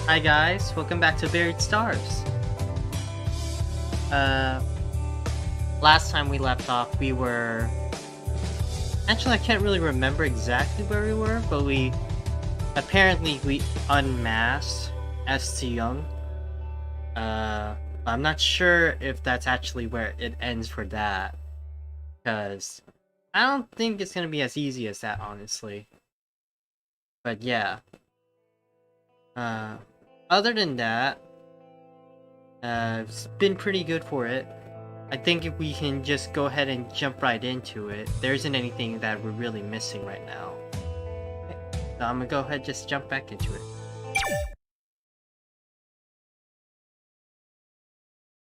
Hi guys, welcome back to Buried Stars. Last time we left off, we were... Actually, I can't really remember exactly where we were, but apparently we unmasked Juyoung. I'm not sure if that's actually where it ends for that, because I don't think it's gonna be as easy as that, honestly. But yeah. Other than that, it's been pretty good for it. I think if we can just go ahead and jump right into it, there isn't anything that we're really missing right now. Okay. So I'm gonna go ahead and just jump back into it.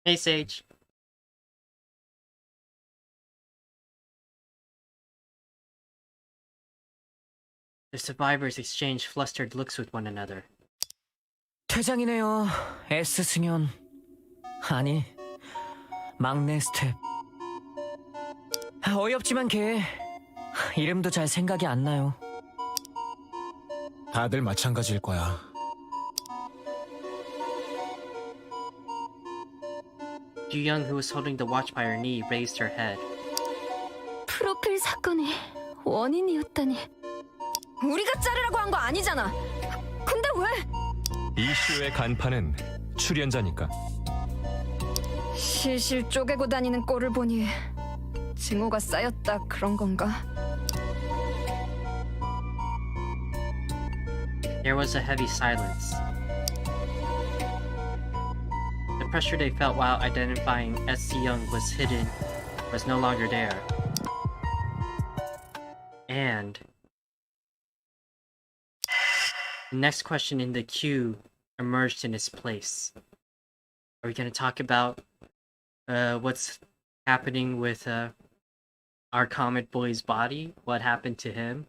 Hey Sage. The survivors exchange flustered looks with one another. 퇴장이네요, S 승연. 아니, 막내 스텝. 어이없지만 걔 이름도 잘 생각이 안 나요. 다들 마찬가지일 거야. Juyoung, who was holding the watch by her knee, raised her head. 프로필 사건이 원인이었다니. 우리가 자르라고 한 거 아니잖아. 근데 왜? 이슈의 간판은 출연자니까. 실실 쪼개고 다니는 꼴을 보니 증오가 쌓였다 그런 건가? There was a heavy silence. The pressure they felt while identifying Juyoung was no longer there. And the next question in the queue emerged in its place. Are we going to talk about what's happening with our Comet Boy's body? What happened to him?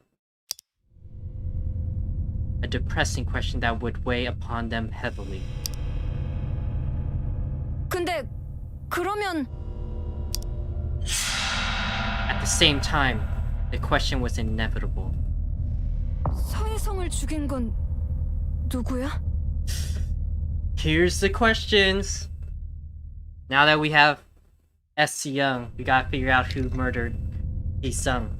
A depressing question that would weigh upon them heavily. 근데 그러면 At the same time, the question was inevitable. 서혜성을 죽인 건 누구야? Here's the questions. Now that we have Juyoung, we gotta figure out who murdered Hee-sung.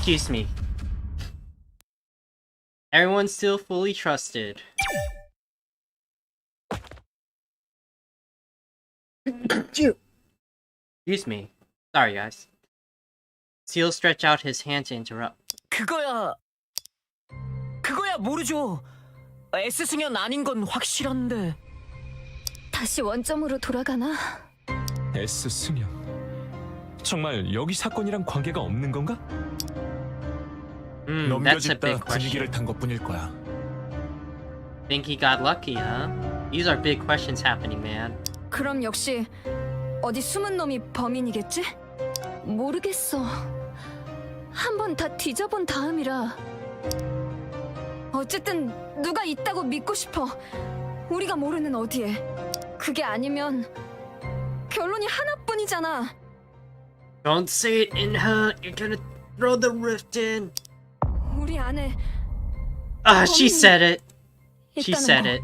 Excuse me. Everyone's still fully trusted. Excuse me. Sorry, guys. Seal stretched out his hand to interrupt. 그거야 모르죠. S 승연 아닌 건 확실한데. 다시 원점으로 돌아가나? S 승연. 정말 여기 사건이랑 관계가 없는 건가? That's a big 넘겨짚다 분위기를 question. 탄 것뿐일 거야. Think he got lucky, huh? These are big questions happening, man. 그럼 역시 어디 숨은 놈이 범인이겠지? 모르겠어. 한번 다 뒤져본 다음이라. 어쨌든 누가 있다고 믿고 싶어. 우리가 모르는 어디에. 그게 아니면 결론이 하나뿐이잖아. Don't say it, Inha. You're gonna throw the rift in. 우리 안에 Ah, she said it. She 있다는 said 거. it.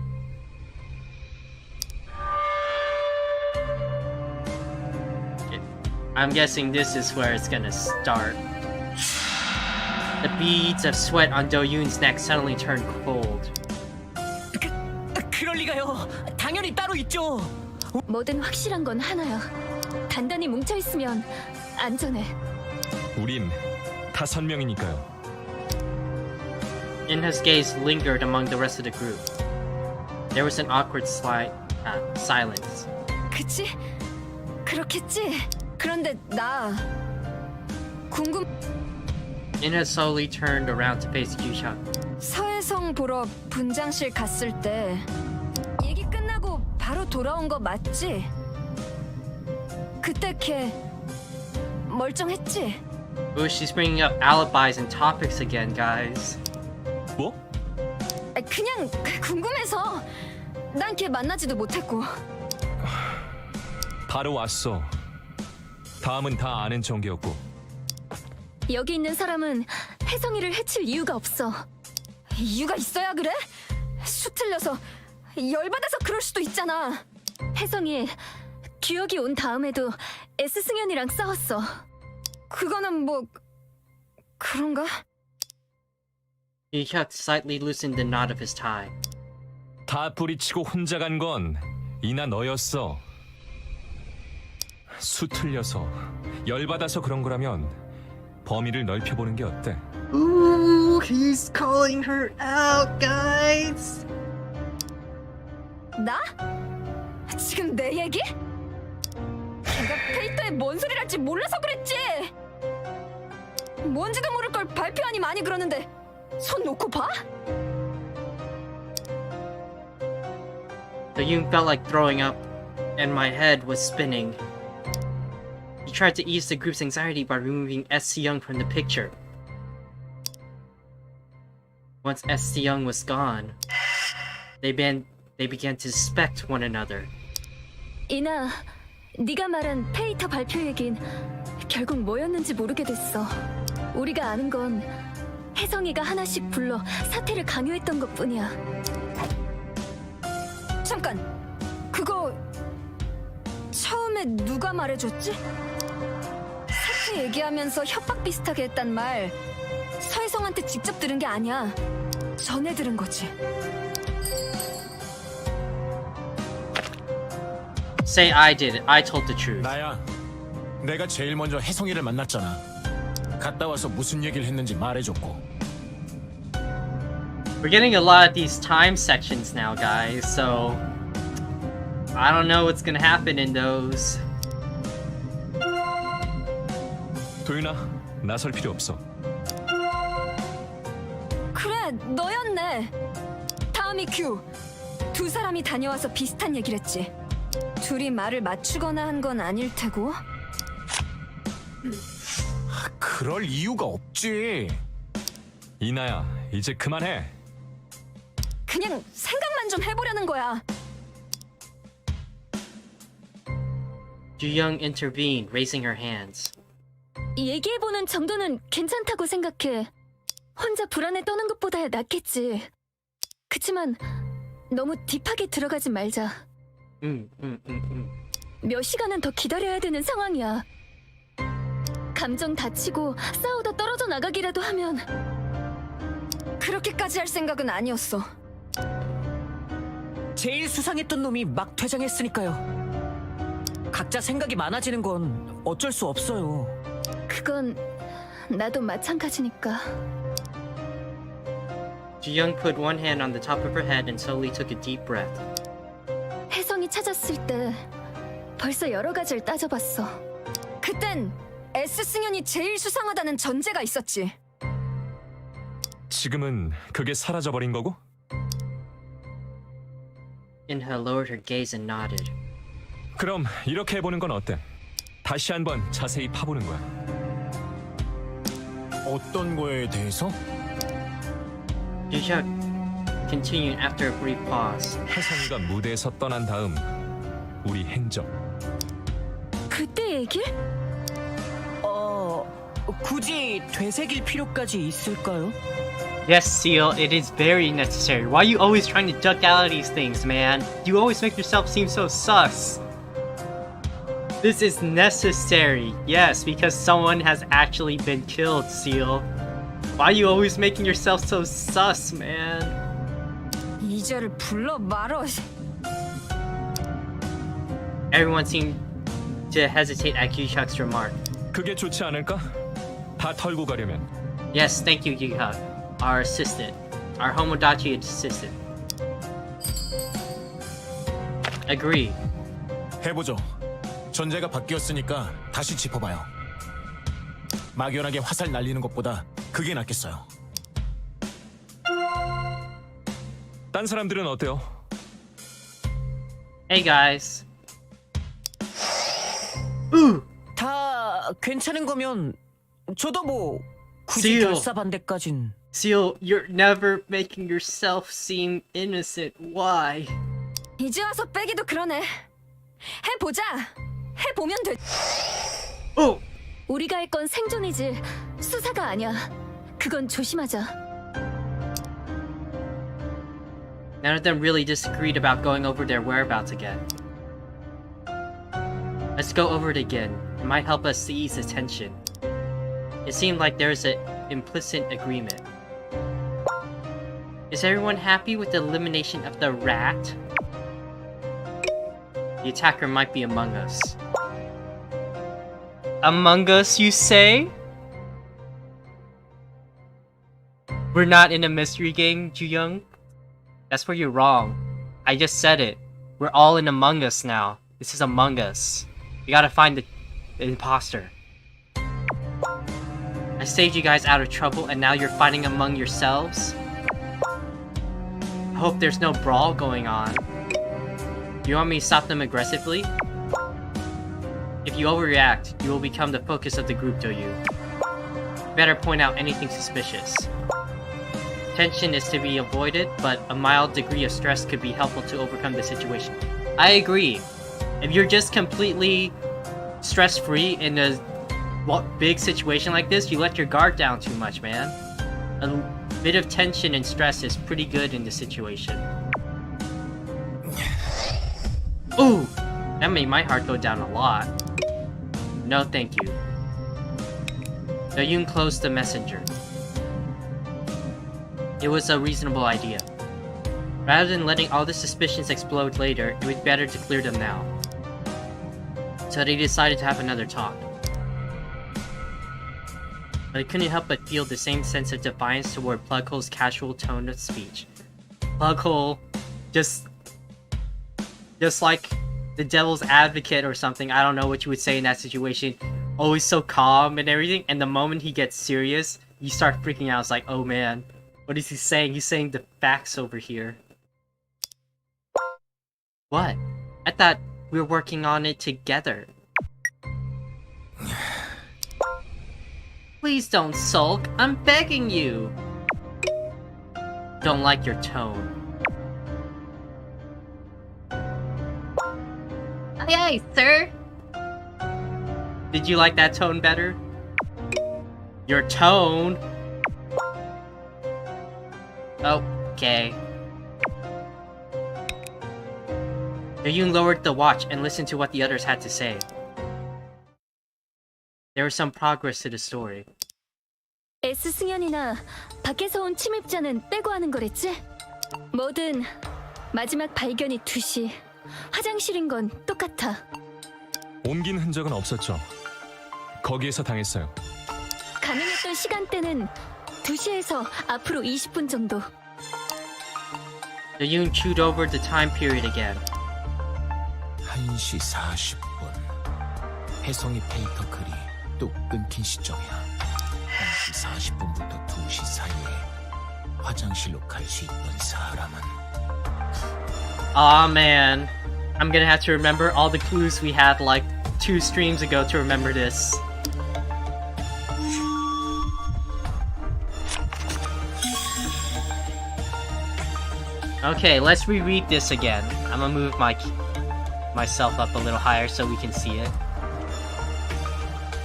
I'm guessing this is where it's gonna start. The beads of sweat on Do-yoon's neck suddenly turned cold. 그럴 리가요. 당연히 따로 있죠. 뭐든 확실한 건 하나야. 단단히 뭉쳐 있으면 안전해. 우린 5명이니까요. Inha's gaze lingered among the rest of the group. There was an awkward silence. 그치? 그렇겠지? 그런데 나 궁금... Inha slowly turned around to face Juyoung. 서혜성 보러 분장실 갔을 때 얘기 끝나고 바로 돌아온 거 맞지? 그때 걔 멀쩡했지? Ooh, she's bringing up alibis and topics again, guys. 뭐? 그냥 궁금해서. 난 걔 만나지도 못했고. 바로 왔어. 다음은 다 아는 정계였고. 여기 있는 사람은 혜성이를 해칠 이유가 없어. 이유가 있어야 그래? 수 틀려서 열받아서 그럴 수도 있잖아. 혜성이 규혁이 온 다음에도 S승연이랑 싸웠어. 그거는 뭐 그런가? Juyoung slightly loosened the knot of his tie. 다 뿌리치고 혼자 간 건 이나 너였어. 수 틀려서 열받아서 그런 거라면 범위를 넓혀보는 게 어때? Ooh, he's calling her out, guys. 나? 지금 내 얘기? 걔가 페이터에 뭔 소리를 할지 몰라서 그랬지. 뭔지도 모를 걸 발표하니 많이 그러는데 손 놓고 봐? Juyoung felt like throwing up, and my head was spinning. He tried to ease the group's anxiety by removing Young from the picture. Once Young was gone, they began to suspect one another. 이나, 네가 말한 페이터 발표 얘긴 결국 뭐였는지 모르게 됐어. 우리가 아는 건 혜성이가 하나씩 불러 사태를 강요했던 것뿐이야. 잠깐, 그거 처음에 누가 말해줬지? 사태 얘기하면서 협박 비슷하게 했단 말 서혜성한테 직접 들은 게 아니야. 전해 들은 거지. Say I did it. I told the truth. 나야. 내가 제일 먼저 혜성이를 만났잖아. 갔다 와서 무슨 얘기를 했는지 말해줬고. We're getting a lot of these time sections now, guys, so I don't know what's gonna happen in those. 도윤아, 나설 필요 없어. 그래, 너였네. 다음이 큐. 두 사람이 다녀와서 비슷한 얘기를 했지. 둘이 말을 맞추거나 한 건 아닐 테고. 그럴 이유가 없지. 이나야, 이제 그만해. 그냥 생각만 좀 해보려는 거야. Juyoung intervened, raising her hands. 얘기해보는 정도는 괜찮다고 생각해. 혼자 불안에 떠는 것보다야 낫겠지. 그치만 너무 딥하게 들어가지 말자. 몇 시간은 더 기다려야 되는 상황이야. 감정 다치고 싸우다 떨어져 나가기라도 하면 그렇게까지 할 생각은 아니었어. 제일 수상했던 놈이 막 퇴장했으니까요. 각자 생각이 많아지는 건 어쩔 수 없어요. 그건 나도 마찬가지니까. Juyoung put one hand on the top of her head and slowly took a deep breath. 혜성이 찾았을 때 벌써 여러 가지를 따져봤어. 그땐 S승연이 제일 수상하다는 전제가 있었지. 지금은 그게 사라져버린 거고? Inha lowered her gaze and nodded. 그럼 이렇게 해보는 건 어때? 다시 한번 자세히 파보는 거야. 어떤 거에 대해서? Juyoung continued after a brief pause. 혜성이가 무대에서 떠난 다음 우리 행적. 그때 얘길? 굳이 되새길 필요까지 있을까요? Yes, Seal, it is very necessary. Why are you always trying to duck out of these things, man? You always make yourself seem so sus. This is necessary. Yes, because someone has actually been killed, Seal. Why are you always making yourself so sus, man? 이자를 불러 말어. Everyone seemed to hesitate at Gyuhyuk's remark. 그게 좋지 않을까? 다 털고 가려면. Yes, thank you, Gyuhyuk. Our assistant. Our Homodachi assistant. Agree. 해보죠. 전제가 바뀌었으니까 다시 짚어봐요. 막연하게 화살 날리는 것보다 그게 낫겠어요. 딴 사람들은 어때요? Hey, guys. Ooh! 다 괜찮은 거면 저도 뭐 굳이 Seal. 결사 반대까진. Seal, you're never making yourself seem innocent. Why? 이제 와서 빼기도 그러네. 해보자. 해보면 돼. Oh! 우리가 할 건 생존이지 수사가 아니야. 그건 조심하자. None of them really disagreed about going over their whereabouts again. Let's go over it again. It might help us ease the tension. It seemed like there's an implicit agreement. Is everyone happy with the elimination of the rat? The attacker might be among us. Among us, you say? We're not in a mystery game, Juyoung? That's where you're wrong. I just said it. We're all in Among Us now. This is Among Us. We gotta find the imposter. I saved you guys out of trouble and now you're fighting among yourselves? I hope there's no brawl going on. You want me to stop them aggressively? If you overreact, you will become the focus of the group, do you? Better point out anything suspicious. Tension is to be avoided, but a mild degree of stress could be helpful to overcome the situation. I agree. If you're just completely stress-free in a big situation like this, you let your guard down too much, man. A bit of tension and stress is pretty good in this situation. Ooh! That made my heart go down a lot. No thank you. Juyoung closed the messenger. It was a reasonable idea. Rather than letting all the suspicions explode later, it was better to clear them now. So they decided to have another talk. But I couldn't help but feel the same sense of defiance toward Plughole's casual tone of speech. Plughole, just like the devil's advocate or something, I don't know what you would say in that situation. Always so calm and everything, and the moment he gets serious, you start freaking out. It's like, oh man. What is he saying? He's saying the facts over here. What? I thought we were working on it together. Please don't sulk. I'm begging you. Don't like your tone. Aye aye, sir. Did you like that tone better? Your tone? Okay. Juyoung lowered the watch and listened to what the others had to say. There was some progress to the story. S 승연이나 밖에서 온 침입자는 빼고 하는 거랬지? 뭐든 마지막 발견이 2시. 화장실인 건 똑같아. 옮긴 흔적은 없었죠. 거기에서 당했어요. 가능했던 시간대는 2시에서 앞으로 20분 정도. Juyoung chewed over the time period again. 1시 40분. 혜성이 페이터 글이 또 끊긴 시점이야. 1시 40분부터 2시 사이에 화장실로 갈 수 있던 사람은 Aw man, I'm gonna have to remember all the clues we had like 2 streams ago to remember this. Okay, let's reread this again. I'm gonna move myself up a little higher so we can see it.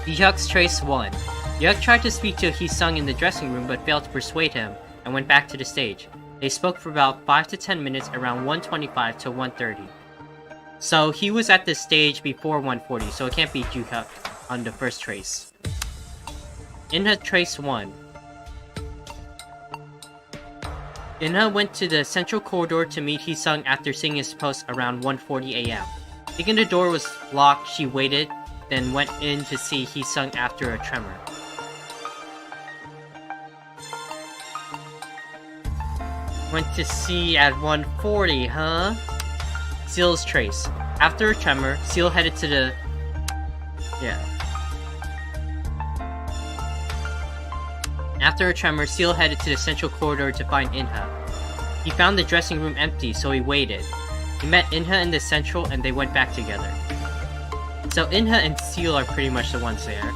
Yuck's Trace 1. Yuck tried to speak to Hee-sung in the dressing room but failed to persuade him and went back to the stage. They spoke for about 5 to 10 minutes around 1:25 to 1:30. So he was at the stage before 1:40, so it can't be Juyoung on the first trace. Inha Trace 1. Inha went to the central corridor to meet Hee-sung after seeing his post around 1:40 a.m. Thinking the door was locked, she waited, then went in to see Hee-sung after a tremor. Went to see at 1:40, huh? Seal's trace. After a tremor, Seal headed to the... After a tremor, Seal headed to the central corridor to find Inha. He found the dressing room empty, so he waited. He met Inha in the central and they went back together. So Inha and Seal are pretty much the ones there.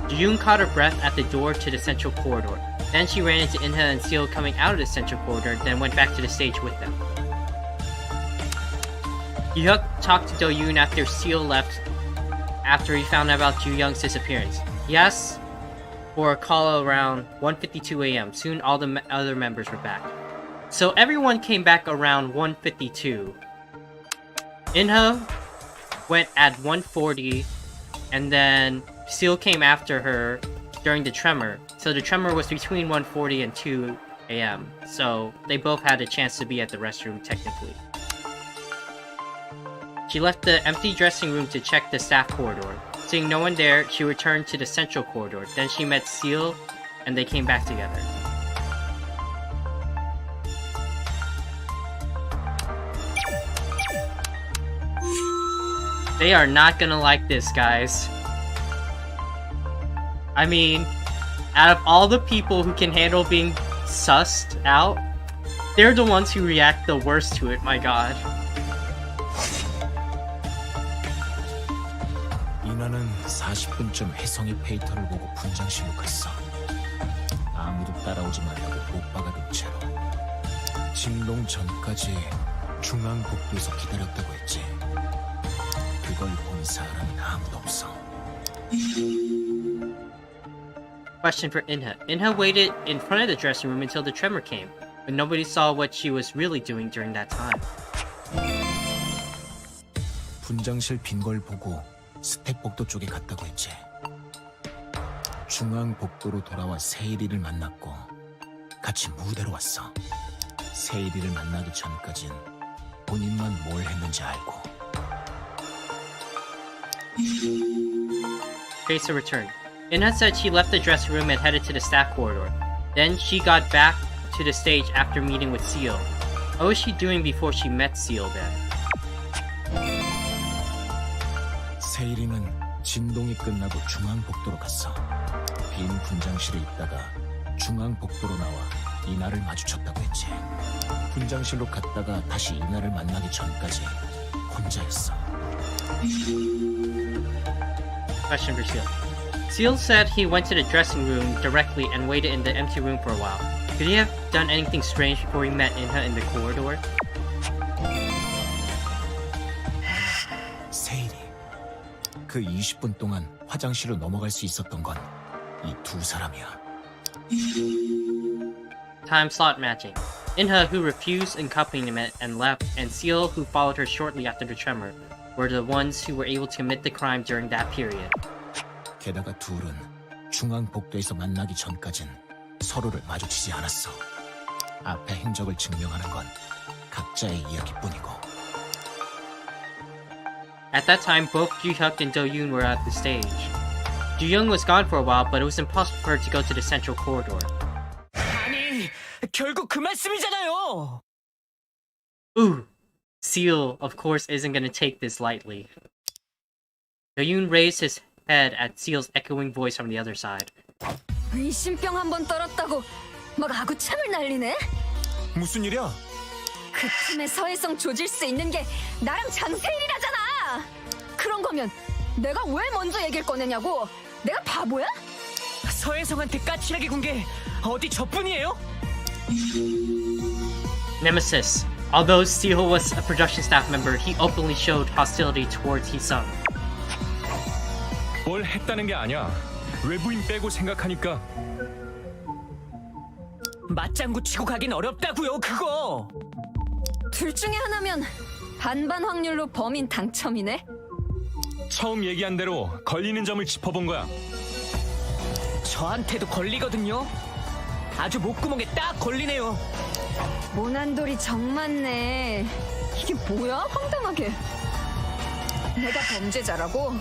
Juyoung caught her breath at the door to the central corridor. Then she ran into Inha and Seal coming out of the central corridor, then went back to the stage with them. Juyoung talked to Do-yoon after Seal left after he found out about Juyoung's disappearance. He asked for a call around 1:52 a.m. Soon all the other members were back. So everyone came back around 1:52. Inha went at 1:40, and then Seal came after her during the tremor. So the tremor was between 1:40 and 2 a.m. So they both had a chance to be at the restroom technically. She left the empty dressing room to check the staff corridor. Seeing no one there, she returned to the central corridor. Then she met Seal, and they came back together. They are not gonna like this, guys. I mean, out of all the people who can handle being sussed out, they're the ones who react the worst to it, my god. 이나는 40분쯤 혜성이 페이터를 보고 분장실로 갔어. 아무도 따라오지 말라고 못 박아둔 채로. 진동 전까지 중앙복도에서 기다렸다고 했지. 그걸 본 사람은 아무도 없어. Question for Inha. Inha waited in front of the dressing room until the tremor came, but nobody saw what she was really doing during that time. 분장실 빈 걸 보고 스택복도 쪽에 갔다고 했지. 중앙복도로 돌아와 세일이를 만났고 같이 무대로 왔어. 세일이를 만나기 전까진 본인만 뭘 했는지 알고. Tracer returned. Inha said she left the dressing room and headed to the staff corridor. Then she got back to the stage after meeting with Seal. What was she doing before she met Seal then? 세일이는 진동이 끝나고 중앙복도로 갔어. 빈 분장실에 있다가 중앙복도로 나와 이나를 마주쳤다고 했지. 분장실로 갔다가 다시 이나를 만나기 전까지 혼자였어. Question for Seal. Seal said he went to the dressing room directly and waited in the empty room for a while. Could he have done anything strange before he met Inha in the corridor? 세일이 그 20분 동안 화장실로 넘어갈 수 있었던 건 이 두 사람이야. Time slot matching. Inha, who refused accompaniment and left, and Seal, who followed her shortly after the tremor, were the ones who were able to commit the crime during that period. 게다가 둘은 중앙복도에서 만나기 전까진 서로를 마주치지 않았어. 앞에 행적을 증명하는 건 각자의 이야기뿐이고. At that time, both Juyoung and Do-yoon were at the stage. Juyoung was gone for a while, but it was impossible for her to go to the central corridor. 아니, 결국 그 말씀이잖아요. Ooh! Seal, of course, isn't gonna take this lightly. Do-yoon raised his head at Seal's echoing voice from the other side. 의심병 한 번 떨었다고 막 아구참을 날리네? 무슨 일이야? 그 팀에 서혜성 조질 수 있는 게 나랑 장세일이라잖아. 그런 거면 내가 왜 먼저 얘기를 꺼내냐고? 내가 바보야? 서혜성한테 까칠하게 군 게 어디 저뿐이에요? Nemesis. Although Seal was a production staff member, he openly showed hostility towards Hee-sung. 뭘 했다는 게 아니야. 외부인 빼고 생각하니까. 맞장구 치고 가긴 어렵다고요, 그거. 둘 중에 하나면 반반 확률로 범인 당첨이네? 처음 얘기한 대로 걸리는 점을 짚어본 거야. 저한테도 걸리거든요. 아주 목구멍에 딱 걸리네요. 모난돌이 정 많네. 이게 뭐야? 황당하게. 내가 범죄자라고?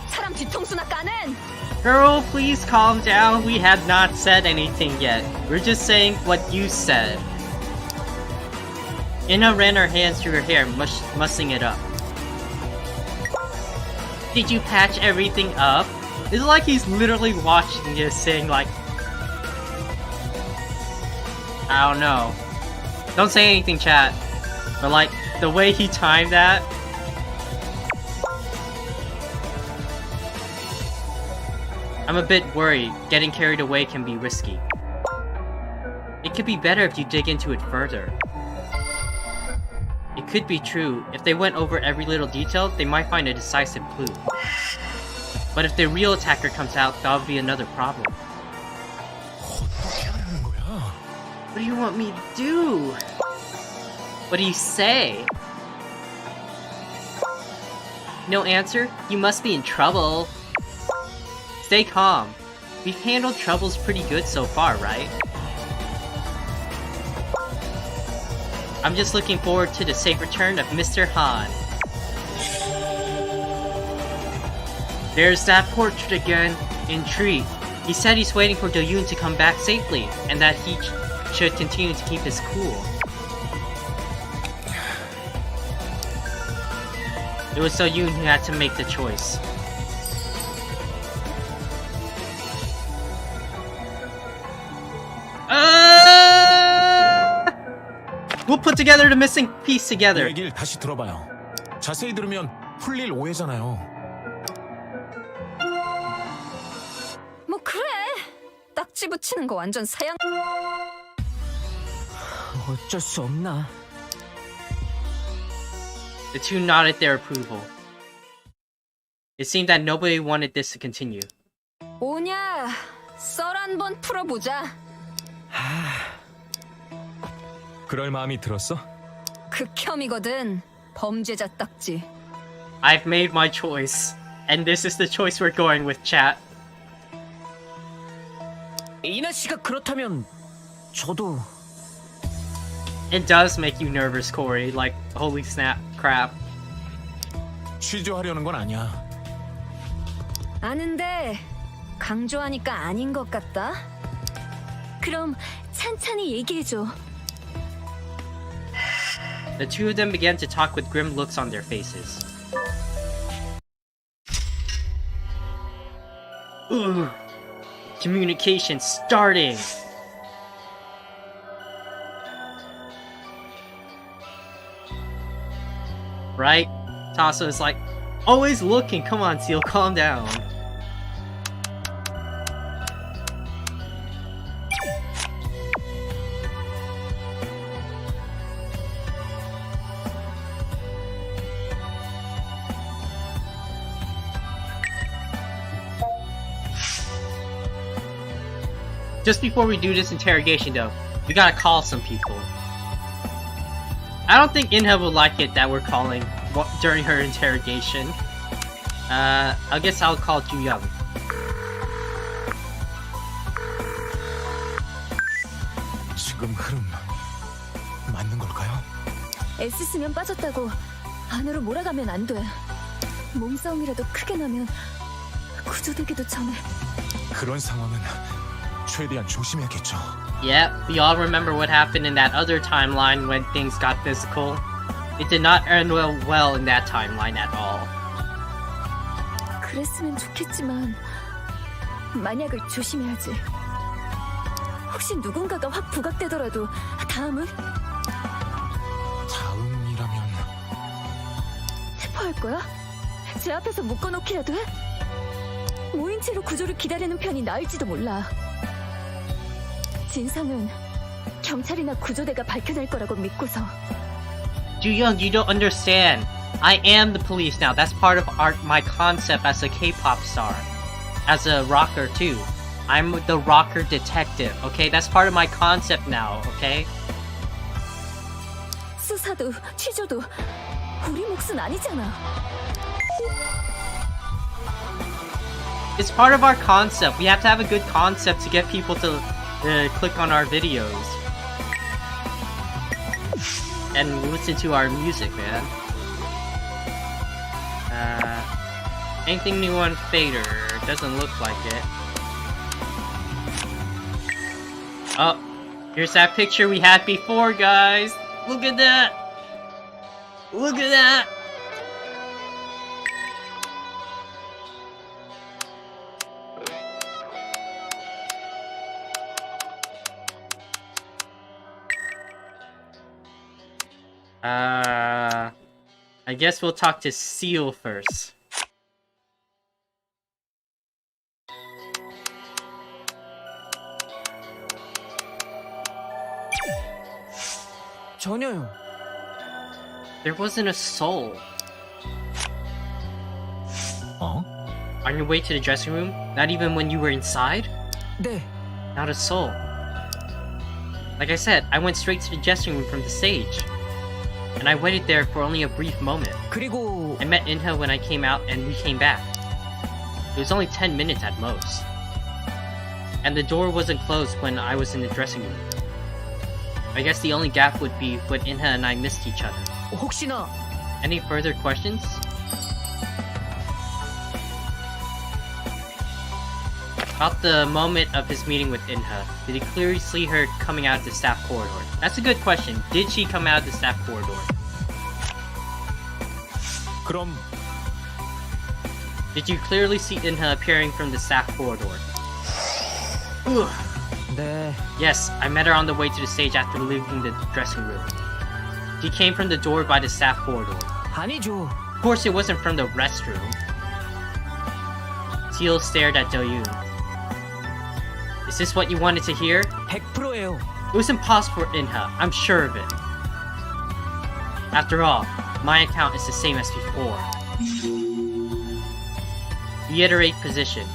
사람 뒤통수나 까는? Girl, please calm down. We have not said anything yet. We're just saying what you said. Inha ran her hands through her hair, mussing it up. Did you patch everything up? It's like he's literally watching this saying like... I don't know. Don't say anything, chat. But like, the way he timed that... I'm a bit worried. Getting carried away can be risky. It could be better if you dig into it further. It could be true. If they went over every little detail, they might find a decisive clue. But if the real attacker comes out, that would be another problem. 어떻게 하려는 거야? What do you want me to do? What do you say? No answer? You must be in trouble. Stay calm. We've handled troubles pretty good so far, right? I'm just looking forward to the safe return of Mr. Han. There's that portrait again. Intrigued. He said he's waiting for Juyoung to come back safely, and that he should continue to keep his cool. It was Juyoung who had to make the choice. We'll put together the missing piece together. 얘기를 다시 들어봐요. 자세히 들으면 풀릴 오해잖아요. 뭐 그래. 딱지 붙이는 거 완전 사양. 어쩔 수 없나? The two nodded their approval. It seemed that nobody wanted this to continue. 뭐냐? 썰 한번 풀어보자. 그럴 마음이 들었어? 극혐이거든. 범죄자 딱지. I've made my choice, and this is the choice we're going with, chat. 이나 씨가 그렇다면 저도 It does make you nervous, Corey. Like, holy snap, crap. 취조하려는 건 아니야. 아는데 강조하니까 아닌 것 같다. 그럼 찬찬히 얘기해줘. The two of them began to talk with grim looks on their faces. Ugh. Communication starting! Right? Tasa is like, always looking, come on Seal, calm down. Just before we do this interrogation though, we gotta call some people. I don't think Inha will like it that we're calling during her interrogation. I guess I'll call Juyoung. 지금 흐름 맞는 걸까요? 애쓰면 빠졌다고 안으로 몰아가면 안 돼. 몸싸움이라도 크게 나면 구조되기도 전에. 그런 상황은 최대한 조심해야겠죠. Yep, we all remember what happened in that other timeline when things got physical. It did not end well in that timeline at all. 그랬으면 좋겠지만 만약을 조심해야지. 혹시 누군가가 확 부각되더라도 다음은? 다음이라면 체포할 거야? 제 앞에서 묶어놓기라도 해? 모인 채로 구조를 기다리는 편이 나을지도 몰라. 진상은 경찰이나 구조대가 밝혀낼 거라고 믿고서. Juyoung, you don't understand. I am the police now. That's part of my concept as a K-pop star. As a rocker too. I'm the rocker detective, okay? That's part of my concept now, okay? 수사도 취조도 우리 몫은 아니잖아. It's part of our concept. We have to have a good concept to get people to click on our videos. And listen to our music, man. Anything new on Fader? Doesn't look like it. Oh, here's that picture we had before, guys. Look at that. Look at that. I guess we'll talk to Seal first. 전혀요. There wasn't a soul. 어? On your way to the dressing room? Not even when you were inside? 네. Not a soul. Like I said, I went straight to the dressing room from the stage. And I waited there for only a brief moment. 그리고 I met Inha when I came out and we came back. It was only 10 minutes at most. And the door wasn't closed when I was in the dressing room. I guess the only gap would be when Inha and I missed each other. 혹시나 Any further questions? About the moment of his meeting with Inha, did he clearly see her coming out of the staff corridor? That's a good question. Did she come out of the staff corridor? 그럼 Did you clearly see Inha appearing from the staff corridor? Ugh. 네. Yes, I met her on the way to the stage after leaving the dressing room. She came from the door by the staff corridor. 아니죠. Of course, it wasn't from the restroom. Teal stared at Juyoung. Is this what you wanted to hear? 100%예요. It was impossible for Inha, I'm sure of it. After all, my account is the same as before. Reiterate position.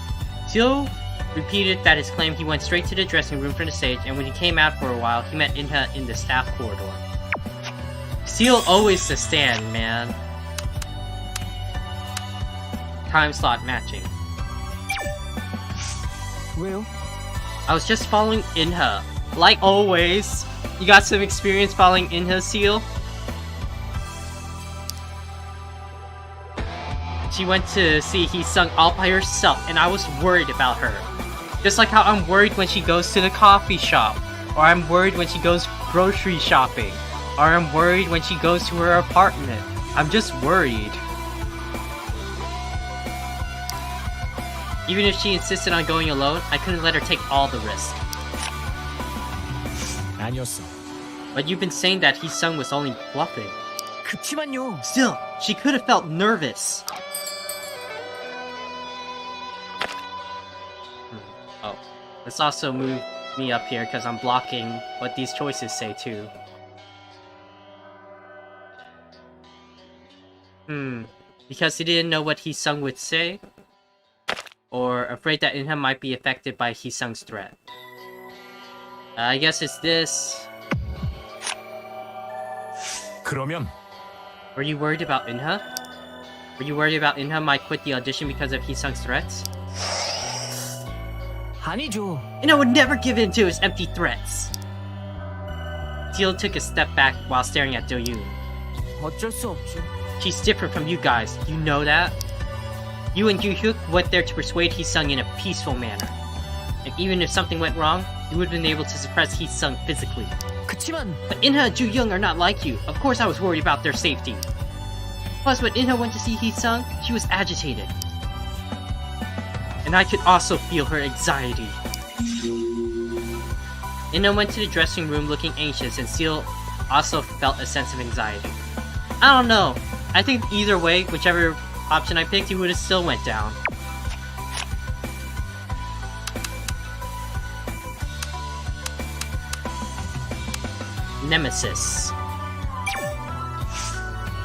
Teal repeated that his claim he went straight to the dressing room from the stage, and when he came out for a while, he met Inha in the staff corridor. Seal always the stand, man. Time slot matching. 왜요? I was just following Inha. Like always. You got some experience following Inha, Seal? She went to see He Sung all by herself, and I was worried about her. Just like how I'm worried when she goes to the coffee shop, or I'm worried when she goes grocery shopping, or I'm worried when she goes to her apartment. I'm just worried. Even if she insisted on going alone, I couldn't let her take all the risk. 아니었어. But you've been saying that He Sung was only bluffing. 그치만요. Still, she could have felt nervous. Oh, let's also move me up here because I'm blocking what these choices say too. Because he didn't know what He Sung would say? Or afraid that Inha might be affected by He Sung's threat? I guess it's this. 그러면 Were you worried about Inha? Were you worried about Inha might quit the audition because of He Sung's threats? 아니죠. Inha would never give in to his empty threats. Teal took a step back while staring at Juyoung. 어쩔 수 없죠. She's different from you guys, you know that? You and Juyoung went there to persuade He Sung in a peaceful manner. And even if something went wrong, you would have been able to suppress He Sung physically. 그치만 But Inha and Juyoung are not like you. Of course I was worried about their safety. Plus, when Inha went to see He Sung, she was agitated. And I could also feel her anxiety. Inha went to the dressing room looking anxious, and Seal also felt a sense of anxiety. I don't know. I think either way, whichever option I picked, he would have still went down. Nemesis.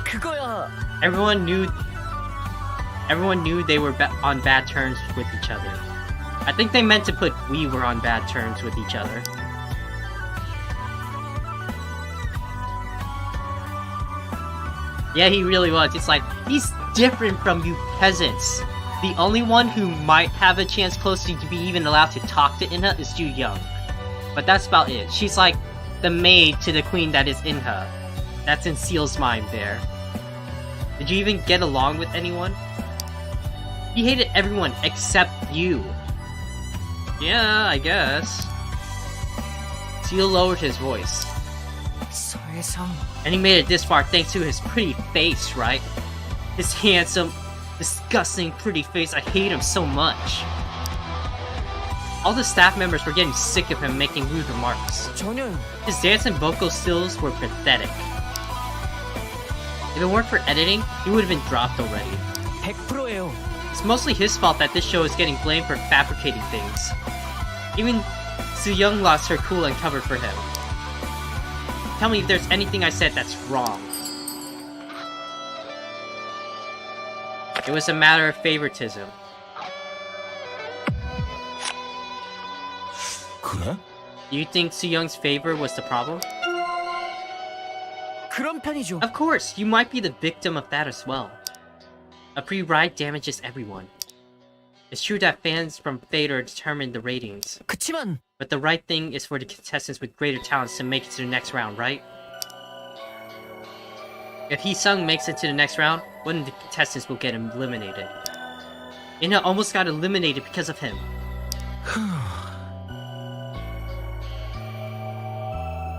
그거야. Everyone knew they were on bad terms with each other. I think they meant to put we were on bad terms with each other. Yeah, he really was. It's like, he's different from you peasants. The only one who might have a chance closely to be even allowed to talk to Inha is Juyoung. But that's about it. She's like the maid to the queen that is Inha. That's in Seal's mind there. Did you even get along with anyone? He hated everyone except you. Yeah, I guess. Seal lowered his voice. 서해상. And he made it this far thanks to his pretty face, right? His handsome, disgusting, pretty face. I hate him so much. All the staff members were getting sick of him making rude remarks. 전혀요. His dance and vocal skills were pathetic. If it weren't for editing, he would have been dropped already. 100%예요. It's mostly his fault that this show is getting blamed for fabricating things. Even Juyoung lost her cool and covered for him. tell me if there's anything I said that's wrong. It was a matter of favoritism. 그래? Do you think Juyoung's favor was the problem? 그런 편이죠. Of course, you might be the victim of that as well. A free ride damages everyone. It's true that fans from Fader determine the ratings, 그치만 but the right thing is for the contestants with greater talents to make it to the next round, right? If Hee-sung makes it to the next round, one of the contestants will get eliminated. Inha almost got eliminated because of him.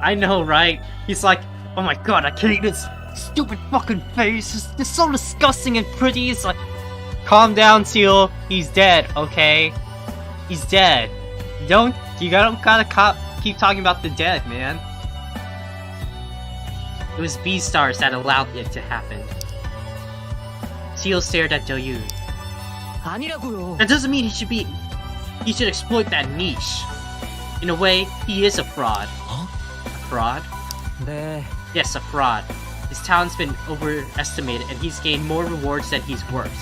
I know, right? He's like, oh my god, I can't eat this stupid fucking face. It's so disgusting and pretty. It's like, calm down, Seal. He's dead, okay? He's dead. You gotta keep talking about the dead, man. It was B-stars that allowed it to happen. Seal stared at Juyoung. 아니라고요. That doesn't mean he should exploit that niche. In a way, he is a fraud. Huh? A fraud? 네. Yes, a fraud. His talent's been overestimated and he's gained more rewards than he's worth.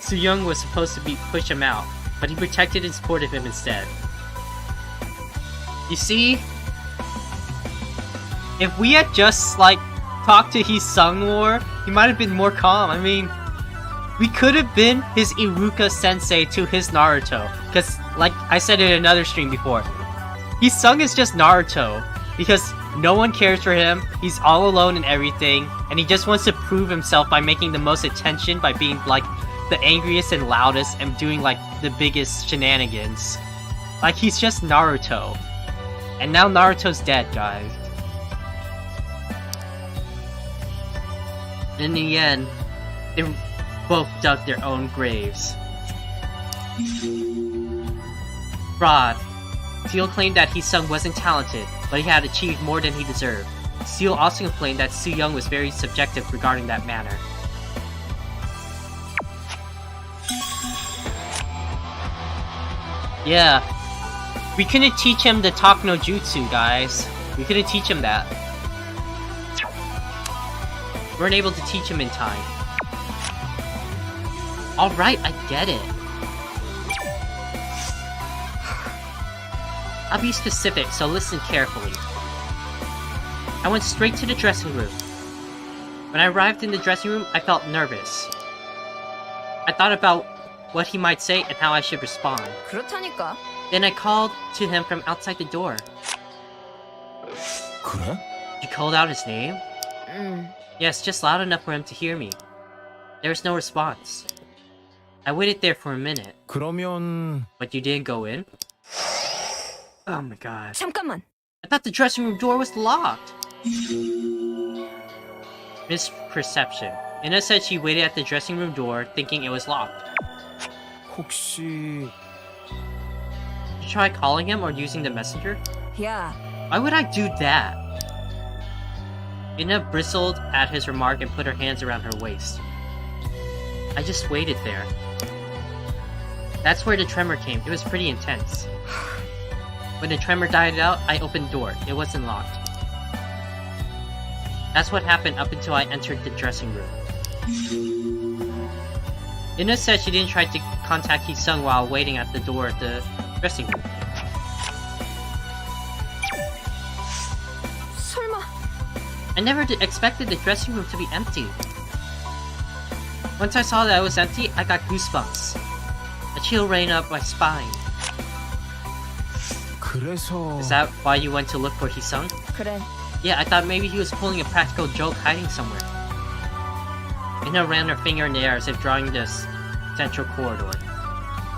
Juyoung was supposed to push him out, but he protected and supported him instead. You see? If we had just, like, talked to Hee-sung more, he might have been more calm. I mean, we could have been his Iruka sensei to his Naruto. Because, like I said in another stream before, Hee-sung is just Naruto. Because no one cares for him, he's all alone in everything, and he just wants to prove himself by making the most attention, by being, like, the angriest and loudest, and doing, like, the biggest shenanigans. Like, he's just Naruto. And now Naruto's dead, guys. In the end, they both dug their own graves. Fraud. Seal claimed that Hee-sung wasn't talented, but he had achieved more than he deserved. Seal also complained that Juyoung was very subjective regarding that matter. Yeah. We couldn't teach him the talk no jutsu, guys. We couldn't teach him that. We weren't able to teach him in time. Alright, I get it. I'll be specific, so listen carefully. I went straight to the dressing room. When I arrived in the dressing room, I felt nervous. I thought about what he might say and how I should respond. 그렇다니까. Then I called to him from outside the door. 그래? You called out his name? 응. Yes, just loud enough for him to hear me. There was no response. I waited there for a minute. 그러면 But you didn't go in? Oh my god. 잠깐만. I thought the dressing room door was locked. Misperception. Inha said she waited at the dressing room door thinking it was locked. 혹시 Did you try calling him or using the messenger? 야, Why would I do that? Inha bristled at his remark and put her hands around her waist. I just waited there. That's where the tremor came. It was pretty intense. When the tremor died out, I opened the door. It wasn't locked. That's what happened up until I entered the dressing room. Inha said she didn't try to contact Hee-sung while waiting at the door of the dressing room. 설마. I never expected the dressing room to be empty. Once I saw that it was empty, I got goosebumps. A chill ran up my spine. 그래서 Is that why you went to look for Hee-sung? 그래. Yeah, I thought maybe he was pulling a practical joke hiding somewhere. Inha ran her finger in the air as if drawing the central corridor.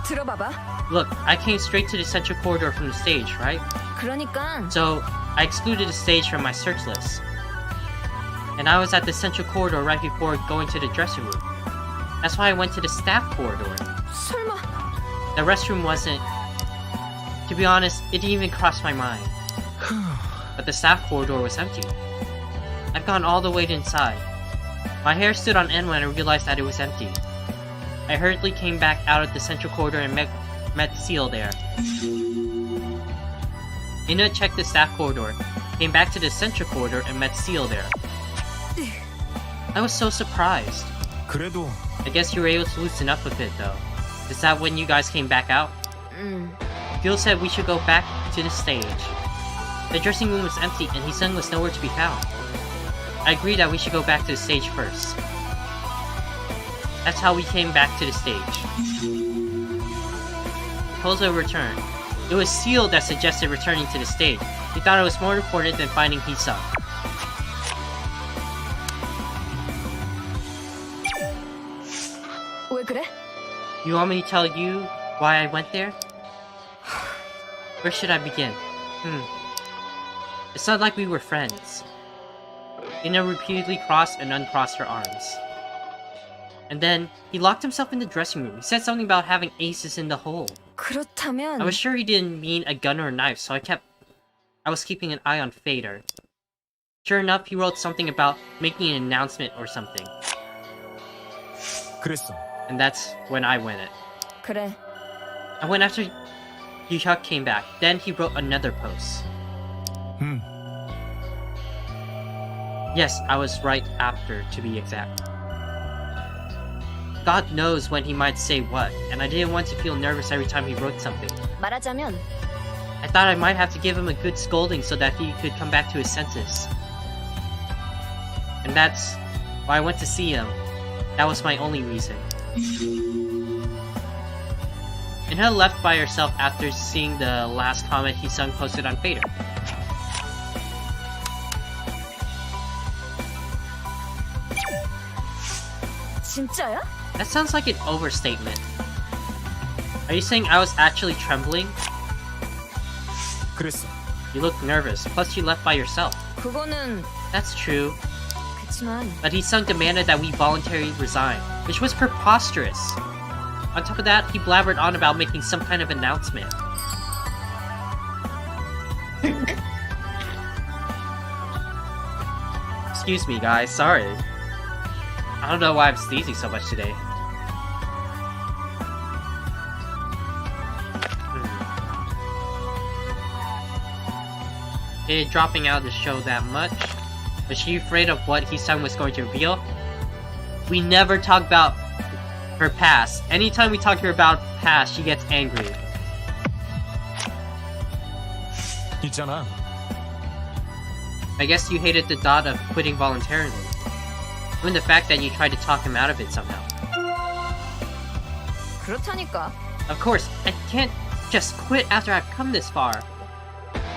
들어봐봐. Look, I came straight to the central corridor from the stage, right? 그러니까 So, I excluded the stage from my search list. And I was at the central corridor right before going to the dressing room. That's why I went to the staff corridor. 설마. The restroom wasn't... To be honest, it didn't even cross my mind. But the staff corridor was empty. I'd gone all the way to inside. My hair stood on end when I realized that it was empty. I hurriedly came back out of the central corridor and met Seal there. Inha checked the staff corridor, came back to the central corridor, and met Seal there. I was so surprised. 그래도 I guess you were able to loosen up a bit, though. Is that when you guys came back out? Phil said we should go back to the stage. The dressing room was empty, and Hee-sung was nowhere to be found. I agreed that we should go back to the stage first. That's how we came back to the stage. Proposal returned. It was Seal that suggested returning to the stage. He thought it was more important than finding Hee-sung. 왜 그래? You want me to tell you why I went there? Where should I begin? It's not like we were friends. Inha repeatedly crossed and uncrossed her arms. And then, he locked himself in the dressing room. He said something about having aces in the hole. 그렇다면 I was sure he didn't mean a gun or a knife, so I was keeping an eye on Fader. Sure enough, he wrote something about making an announcement or something. 그랬어. And that's when I went it. 그래. I went after Juyoung came back. Then he wrote another post. Yes, I was right after, to be exact. God knows when he might say what, and I didn't want to feel nervous every time he wrote something. 말하자면 I thought I might have to give him a good scolding so that he could come back to his senses. And that's why I went to see him. That was my only reason. Inha left by herself after seeing the last comment Hee-sung posted on Fader. 진짜야? That sounds like an overstatement. Are you saying I was actually trembling? 그랬어. You look nervous, plus you left by yourself. 그거는 That's true, 그치만 but Hee-sung demanded that we voluntarily resign, which was preposterous. On top of that, he blabbered on about making some kind of announcement. Excuse me, guys, sorry. I don't know why I'm sneezing so much today. Did dropping out of the show that much? Was she afraid of what Hee-sung was going to reveal? We never talk about her past. Anytime we talk to her about past, she gets angry. 있잖아. I guess you hated the thought of quitting voluntarily. Even the fact that you tried to talk him out of it somehow. 그렇다니까. Of course, I can't just quit after I've come this far.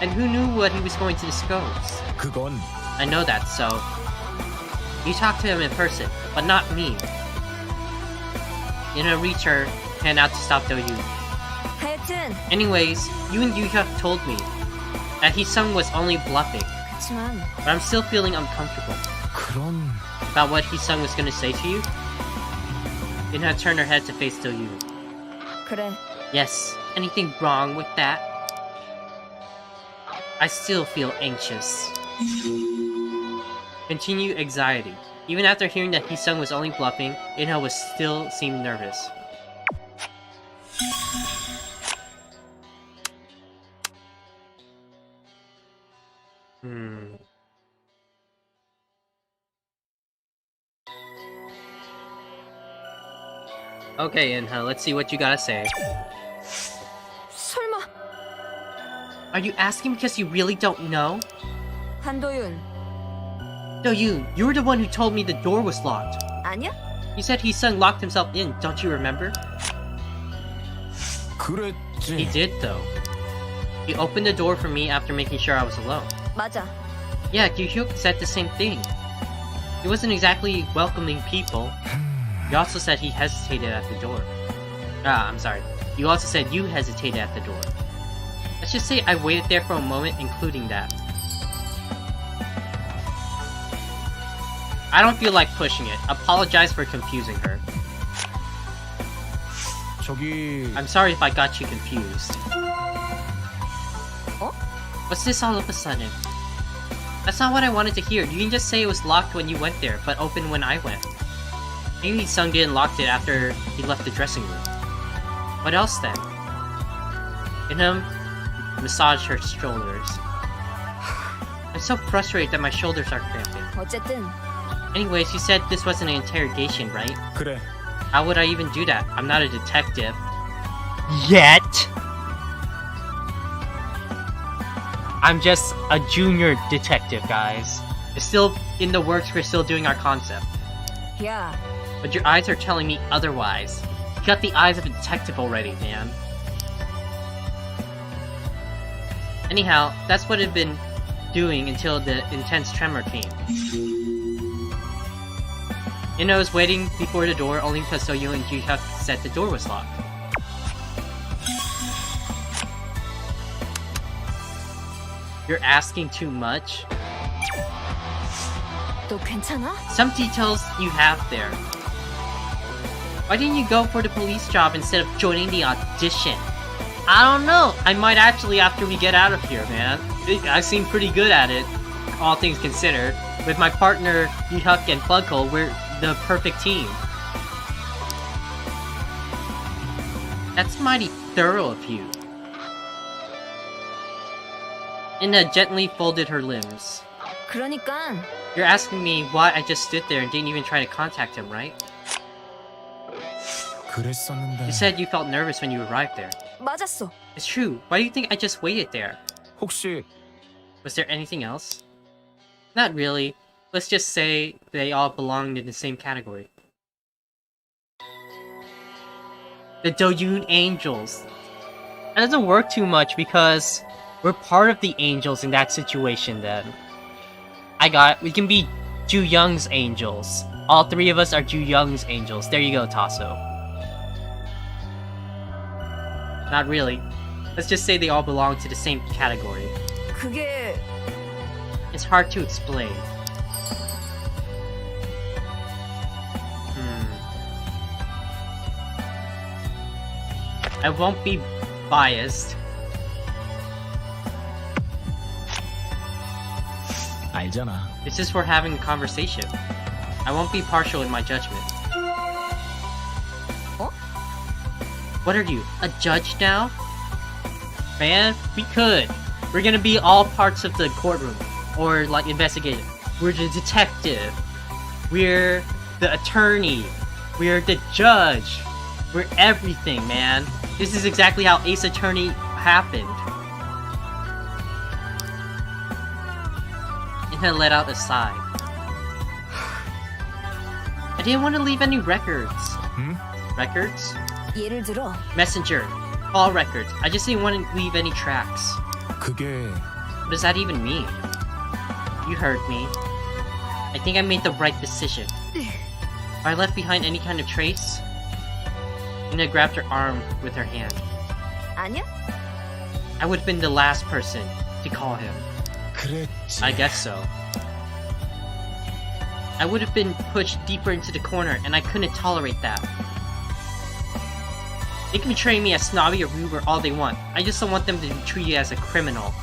And who knew what he was going to disclose? 그건 I know that, so... You talked to him in person, but not me. Inha reached her hand out to stop Juyoung. 하여튼 Anyways, you and Yuhyuk told me that Hee-sung was only bluffing, 그치만 but I'm still feeling uncomfortable 그런 about what Hee-sung was gonna say to you. Inha turned her head to face Juyoung. 그래. Yes, anything wrong with that? I still feel anxious. Continue anxiety. Even after hearing that Hee-sung was only bluffing, Inha was still seemed nervous. Okay, Inha, let's see what you gotta say. 설마 Are you asking because you really don't know? 한도윤 Juyoung, you were the one who told me the door was locked. 아니야? You said Hee-sung locked himself in, don't you remember? 그랬지. He did, though. He opened the door for me after making sure I was alone. 맞아. Yeah, Juyoung said the same thing. He wasn't exactly welcoming people. You also said he hesitated at the door. I'm sorry. You also said you hesitated at the door. Let's just say I waited there for a moment, including that. I don't feel like pushing it. Apologize for confusing her. 저기 I'm sorry if I got you confused. 어? What's this all of a sudden? That's not what I wanted to hear. You can just say it was locked when you went there, but open when I went. Maybe Hee-sung didn't lock it after he left the dressing room. What else then? massage her shoulders. I'm so frustrated that my shoulders are cramping. 어쨌든 Anyways, you said this wasn't an interrogation, right? 그래. How would I even do that? I'm not a detective. Yet! I'm just a junior detective, guys. It's still in the works, we're still doing our concept. 야, But your eyes are telling me otherwise. You got the eyes of a detective already, man. Anyhow, that's what I've been doing until the intense tremor came. Inha was waiting before the door only because Juyoung and Juyoung said the door was locked. You're asking too much? 너 괜찮아? Some details you have there. Why didn't you go for the police job instead of joining the audition? I don't know. I might actually after we get out of here, man. I seem pretty good at it, all things considered. With my partner, Yuhyuk and Plughole, we're the perfect team. That's mighty thorough of you. Inha gently folded her limbs. 그러니까 You're asking me why I just stood there and didn't even try to contact him, right? 그랬었는데. You said you felt nervous when you arrived there. 맞았어. It's true. Why do you think I just waited there? 혹시 Was there anything else? Not really. Let's just say they all belonged in the same category. The Juyoung Angels. That doesn't work too much because we're part of the angels in that situation then. I got it. We can be Juyoung's angels. All three of us are Juyoung's angels. There you go, Tasso. Not really. Let's just say they all belong to the same category. 그게 It's hard to explain. I won't be biased. 알잖아. It's just for having a conversation. I won't be partial in my judgment. 어? What are you, a judge now? Man, we could. We're gonna be all parts of the courtroom. Or, like, investigative. We're the detective. We're the attorney. We're the judge. We're everything, man. This is exactly how Ace Attorney happened. Inha let out a sigh. I didn't want to leave any records. Records? 예를 들어 Messenger. Call records. I just didn't want to leave any tracks. 그게 What does that even mean? You heard me. I think I made the right decision. If I left behind any kind of trace... Inha grabbed her arm with her hand. 아니야? I would have been the last person to call him. 그랬지. I guess so. I would have been pushed deeper into the corner, and I couldn't tolerate that. They can betray me as snobby or rude or all they want. I just don't want them to be treated as a criminal.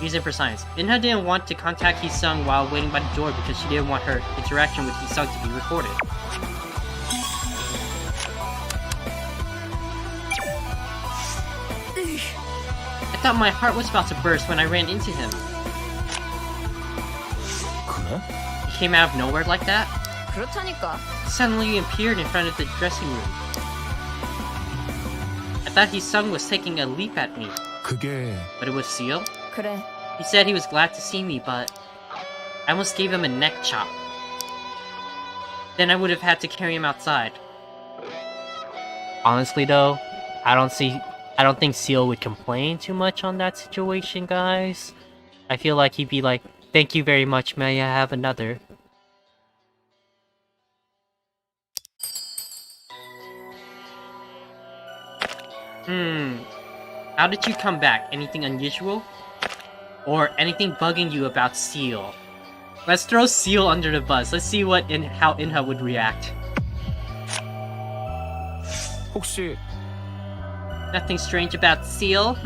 Reason for science. Inha didn't want to contact Hee-sung while waiting by the door because she didn't want her interaction with Hee-sung to be recorded. I thought my heart was about to burst when I ran into him. 그래? He came out of nowhere like that? 그렇다니까. Suddenly he appeared in front of the dressing room. I thought Hee-sung was taking a leap at me, 그게 but it was Seal. 그래. He said he was glad to see me, but I almost gave him a neck chop. Then I would have had to carry him outside. Honestly though, I don't think Seal would complain too much on that situation, guys. I feel like he'd be like, "Thank you very much, may I have another?" How did you come back? Anything unusual? Or anything bugging you about Seal? Let's throw Seal under the bus. Let's see how Inha would react. 혹시 Nothing strange about Seal?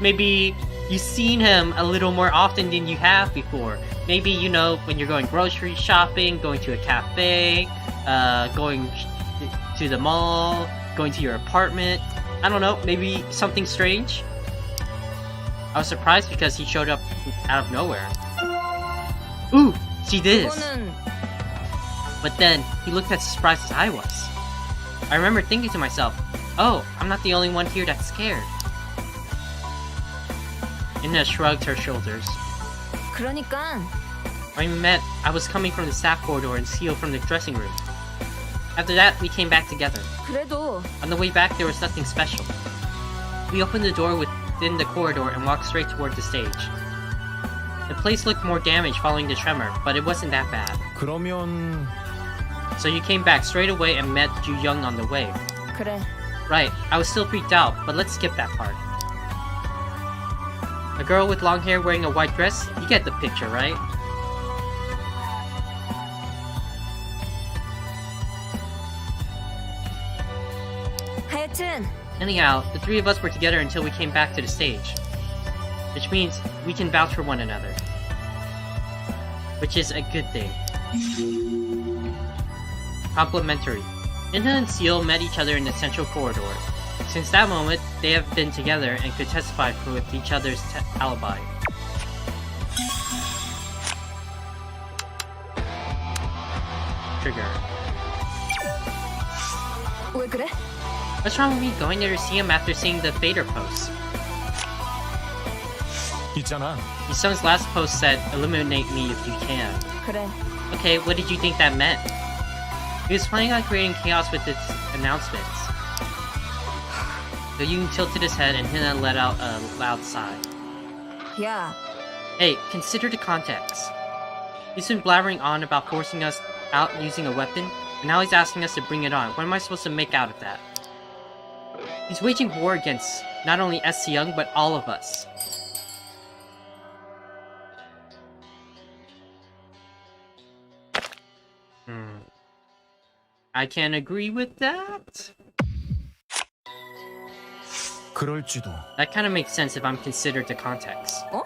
Maybe you've seen him a little more often than you have before. Maybe, you know, when you're going grocery shopping, going to a cafe, going to the mall, going to your apartment. I don't know, maybe something strange? I was surprised because he showed up out of nowhere. Ooh, see this! 그거는 But then, he looked as surprised as I was. I remember thinking to myself, oh, I'm not the only one here that's scared. Inha shrugged her shoulders. 그러니까 When we met, I was coming from the staff corridor and Seal from the dressing room. After that, we came back together. 그래도 On the way back, there was nothing special. We opened the door within the corridor and walked straight toward the stage. The place looked more damaged following the tremor, but it wasn't that bad. 그러면 So you came back straight away and met Juyoung on the way. 그래. Right, I was still freaked out, but let's skip that part. A girl with long hair wearing a white dress? You get the picture, right? 하여튼 Anyhow, the three of us were together until we came back to the stage. Which means we can vouch for one another. Which is a good thing. Complimentary. Inha and Seal met each other in the central corridor. Since that moment, they have been together and could testify with each other's alibi. Trigger. 왜 그래? What's wrong with me going there to see him after seeing the Vader post? 있잖아. Young's last post said, eliminate me if you can. 그래. Okay, what did you think that meant? He was planning on creating chaos with its announcements. Juyoung tilted his head and Inha let out a loud sigh. 야, Hey, consider the context. He's been blabbering on about forcing us out using a weapon, and now he's asking us to bring it on. What am I supposed to make out of that? He's waging war against not only Young, but all of us. I can agree with that. 그럴지도. That kind of makes sense if I'm considered the context. 어?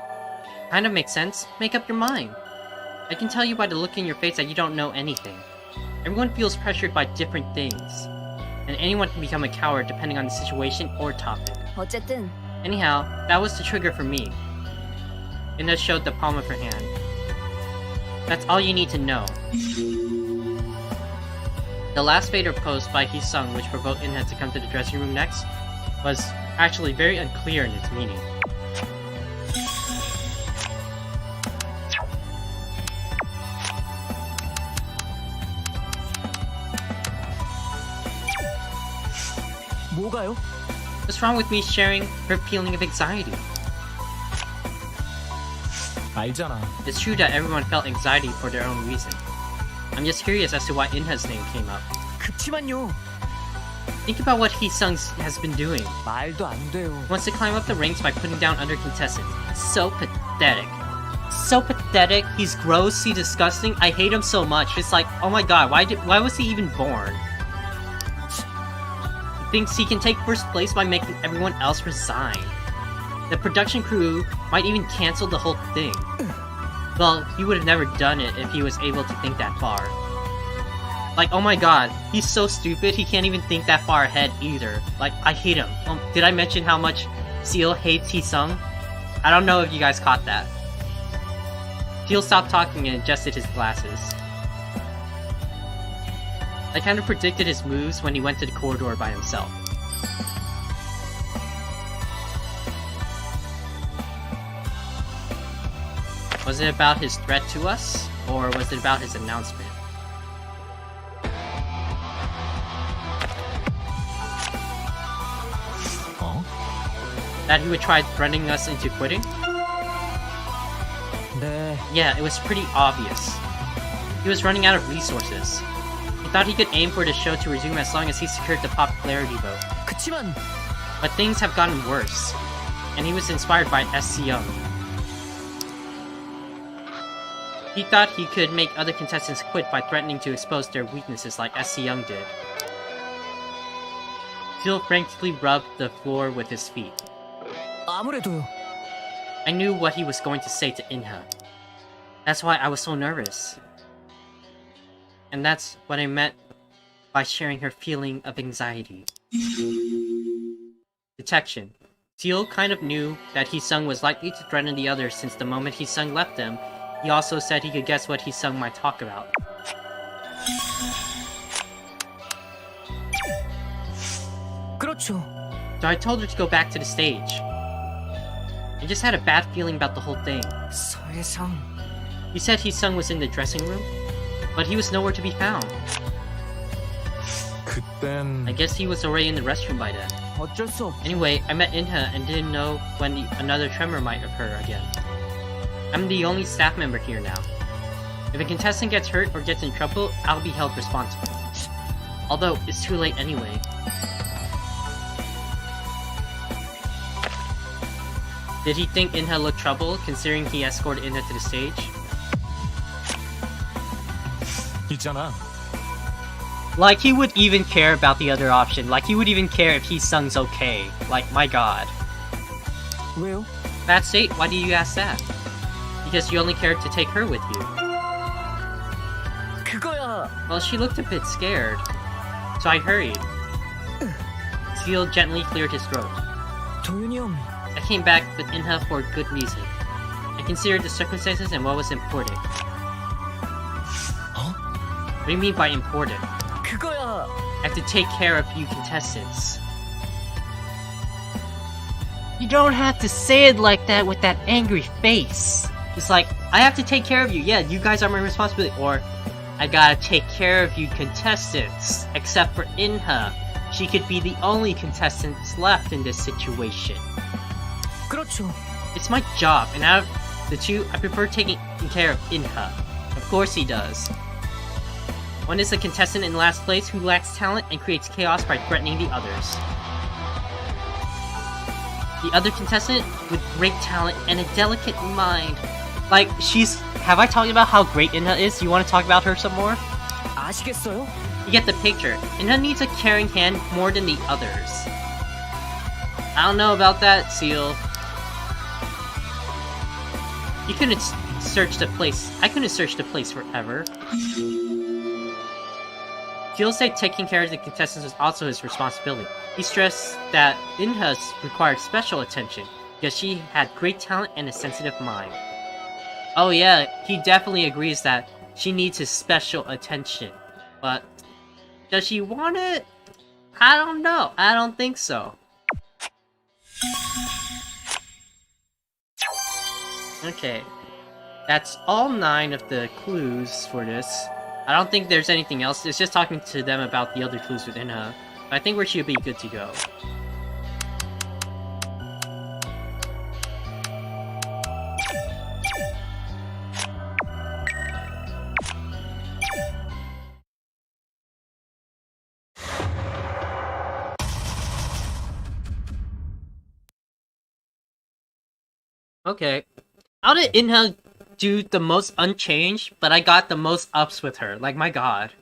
Kind of makes sense. Make up your mind. I can tell you by the look in your face that you don't know anything. Everyone feels pressured by different things. And anyone can become a coward depending on the situation or topic. 어쨌든 Anyhow, that was the trigger for me. Inha showed the palm of her hand. That's all you need to know. The last Vader post by Hee-sung, which provoked Inha to come to the dressing room next, was actually very unclear in its meaning. 뭐가요? What's wrong with me sharing her feeling of anxiety? 알잖아. It's true that everyone felt anxiety for their own reason. I'm just curious as to why Inha's name came up. 그치만요. Think about what Hee-sung has been doing. 말도 안 돼요. He wants to climb up the ranks by putting down other contestants. So pathetic. So pathetic. He's gross. He's disgusting. I hate him so much. It's like, oh my god, why was he even born? He thinks he can take first place by making everyone else resign. The production crew might even cancel the whole thing. Well, he would have never done it if he was able to think that far. Like, oh my god, he's so stupid, he can't even think that far ahead either. Like, I hate him. Did I mention how much Seal hates Hee-sung? I don't know if you guys caught that. Seal stopped talking and adjusted his glasses. I kind of predicted his moves when he went to the corridor by himself. Was it about his threat to us, or was it about his announcement? 어? That he would try threatening us into quitting? 네. Yeah, it was pretty obvious. He was running out of resources. He thought he could aim for the show to resume as long as he secured the popularity vote. 그치만 But things have gotten worse, and he was inspired by Young. He thought he could make other contestants quit by threatening to expose their weaknesses like Young did. Phil frantically rubbed the floor with his feet. 아무래도요. I knew what he was going to say to Inha. That's why I was so nervous. And that's what I meant by sharing her feeling of anxiety. Detection. Teal kind of knew that Hee-sung was likely to threaten the others since the moment Hee-sung left them, he also said he could guess what Hee-sung might talk about. 그렇죠. So I told her to go back to the stage. I just had a bad feeling about the whole thing. 서혜성. He said Hee-sung was in the dressing room, but he was nowhere to be found. 그땐 I guess he was already in the restroom by then. 어쩔 수 없. Anyway, I met Inha and didn't know when another tremor might occur again. I'm the only staff member here now. If a contestant gets hurt or gets in trouble, I'll be held responsible. Although, it's too late anyway. Did he think Inha looked troubled, considering he escorted Inha to the stage? 있잖아. Like, he would even care about the other option. Like, he would even care if Hee-sung's okay. Like, my god. 왜요? Bad state? Why do you ask that? Because you only cared to take her with you. 그거야. Well, she looked a bit scared. So I hurried. Seal gently cleared his throat. 도윤이 형. I came back with Inha for a good reason. I considered the circumstances and what was important. Huh? What do you mean by important? 그거야. I have to take care of you contestants. You don't have to say it like that with that angry face. It's like, I have to take care of you. Yeah, you guys are my responsibility. Or, I gotta take care of you contestants. Except for Inha. She could be the only contestant left in this situation. 그렇죠. It's my job, and out of the two, I prefer taking care of Inha. Of course he does. One is a contestant in last place who lacks talent and creates chaos by threatening the others. The other contestant with great talent and a delicate mind. Like, have I talked about how great Inha is? You want to talk about her some more? 아시겠어요? You get the picture. Inha needs a caring hand more than the others. I don't know about that, Seal. You couldn't search the place. I couldn't search the place forever. Seal said taking care of the contestants was also his responsibility. He stressed that Inha required special attention because she had great talent and a sensitive mind. Oh yeah, he definitely agrees that she needs his special attention. But does she want it? I don't know. I don't think so. Okay. That's all 9 of the clues for this. I don't think there's anything else. It's just talking to them about the other clues within her. I think we should be good to go. Okay. How did Inha do the most unchanged, but I got the most ups with her? Like, my god.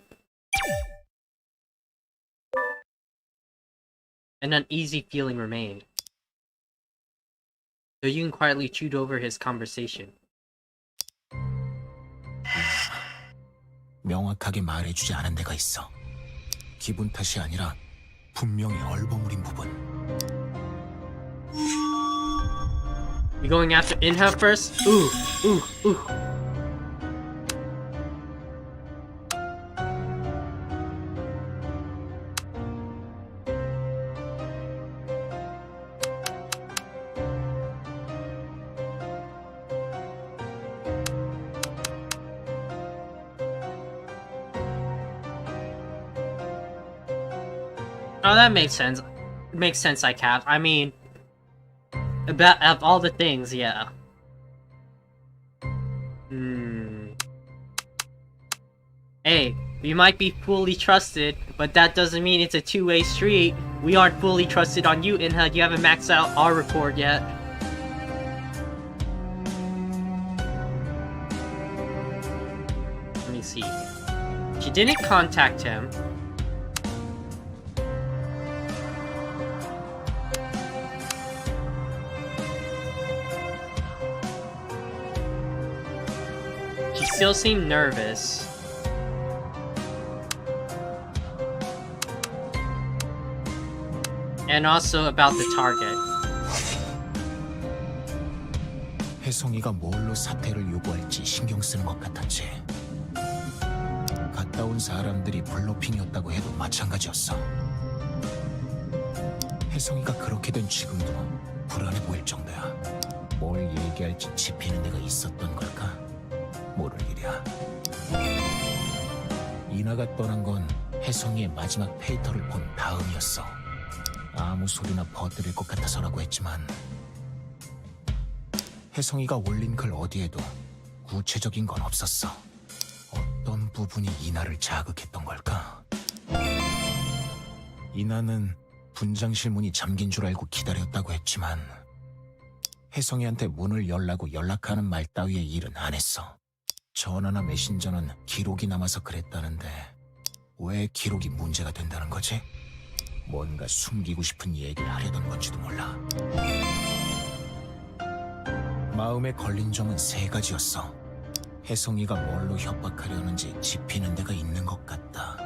An uneasy feeling remained. Juyoung quietly chewed over his conversation. 명확하게 말해주지 않은 데가 있어. 기분 탓이 아니라 분명히 얼버무린 부분. You going after Inha first? Ooh, ooh, ooh. Oh, that makes sense. It makes sense, I cap. I mean, about of all the things, yeah. Hey, we might be fully trusted, but that doesn't mean it's a two-way street. We aren't fully trusted on you, Inha. You haven't maxed out our report yet. Let me see. She didn't contact him. Still seem nervous. And also about the target. 혜성이가 뭘로 사퇴를 요구할지 신경 쓰는 것 같았지. 갔다 온 사람들이 블로핑이었다고 해도 마찬가지였어. 혜성이가 그렇게 된 지금도 불안해 보일 정도야. 뭘 얘기할지 짚이는 데가 있었던 걸까? 모를 일이야. 이나가 떠난 건 혜성이의 마지막 페이터를 본 다음이었어. 아무 소리나 퍼뜨릴 것 같아서라고 했지만 혜성이가 올린 글 어디에도 구체적인 건 없었어. 어떤 부분이 이나를 자극했던 걸까? 이나는 분장실 문이 잠긴 줄 알고 기다렸다고 했지만 혜성이한테 문을 열라고 연락하는 말 따위의 일은 안 했어. 전화나 메신저는 기록이 남아서 그랬다는데 왜 기록이 문제가 된다는 거지? 뭔가 숨기고 싶은 얘기를 하려던 건지도 몰라. 마음에 걸린 점은 3가지였어. 혜성이가 뭘로 협박하려는지 짚이는 데가 있는 것 같다.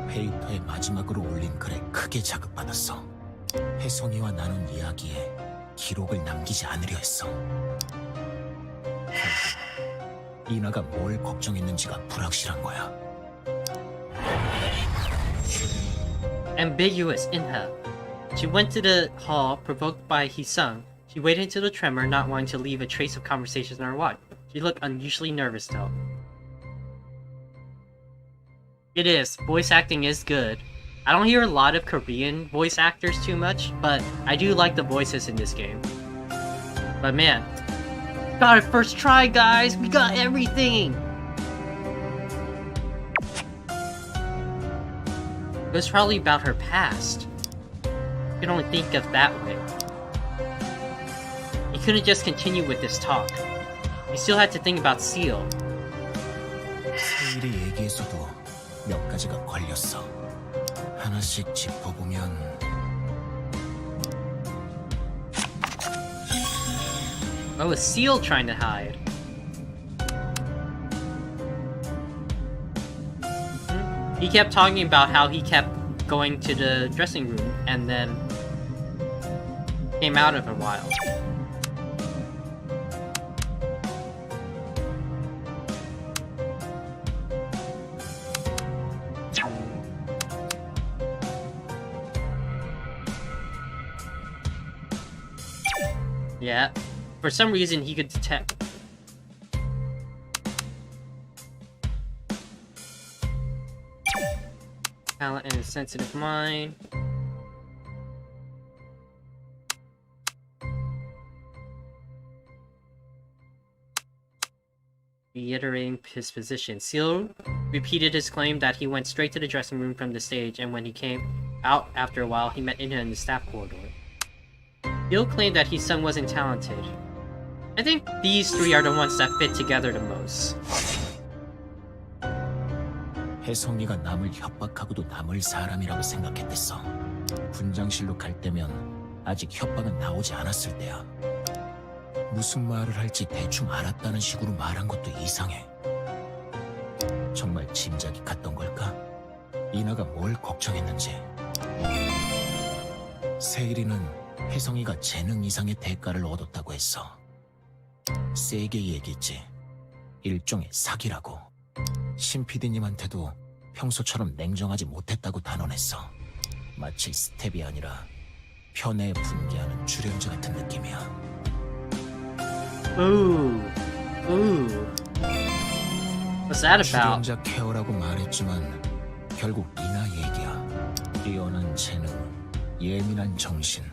페이터의 마지막으로 올린 글에 크게 자극받았어. 혜성이와 나눈 이야기에 기록을 남기지 않으려 했어. 결국 이나가 뭘 걱정했는지가 불확실한 거야. Ambiguous Inha. She went to the hall provoked by Juyoung. She waited until the tremor, not wanting to leave a trace of conversation on her watch. She looked unusually nervous though. It is. Voice acting is good. I don't hear a lot of Korean voice actors too much, but I do like the voices in this game. But man, got it first try, guys! We got everything! It was probably about her past. You can only think of that way. He couldn't just continue with this talk. He still had to think about Seal. 세일의 얘기에서도 몇 가지가 걸렸어. 하나씩 짚어보면 What was Seal trying to hide? He kept talking about how he kept going to the dressing room and then came out of a while. Yeah, for some reason he could detect. Talent and a sensitive mind. Reiterating his position. Seal repeated his claim that he went straight to the dressing room from the stage, and when he came out after a while, he met Inha in the staff corridor. Seal claimed that his son wasn't talented. I think these three are the ones that fit together the most. 혜성이가 남을 협박하고도 남을 사람이라고 생각했댔어. 분장실로 갈 때면 아직 협박은 나오지 않았을 때야. 무슨 말을 할지 대충 알았다는 식으로 말한 것도 이상해. 정말 짐작이 갔던 걸까? 이나가 뭘 걱정했는지. 세일이는 혜성이가 재능 이상의 대가를 얻었다고 했어. 세게 얘기했지. 일종의 사기라고. 신 PD님한테도 평소처럼 냉정하지 못했다고 단언했어. 마치 스텝이 아니라 편에 분개하는 출연자 같은 느낌이야. Ooh. What's that about? 출연자 케어라고 말했지만 결국 이나 얘기야. 뛰어난 재능, 예민한 정신.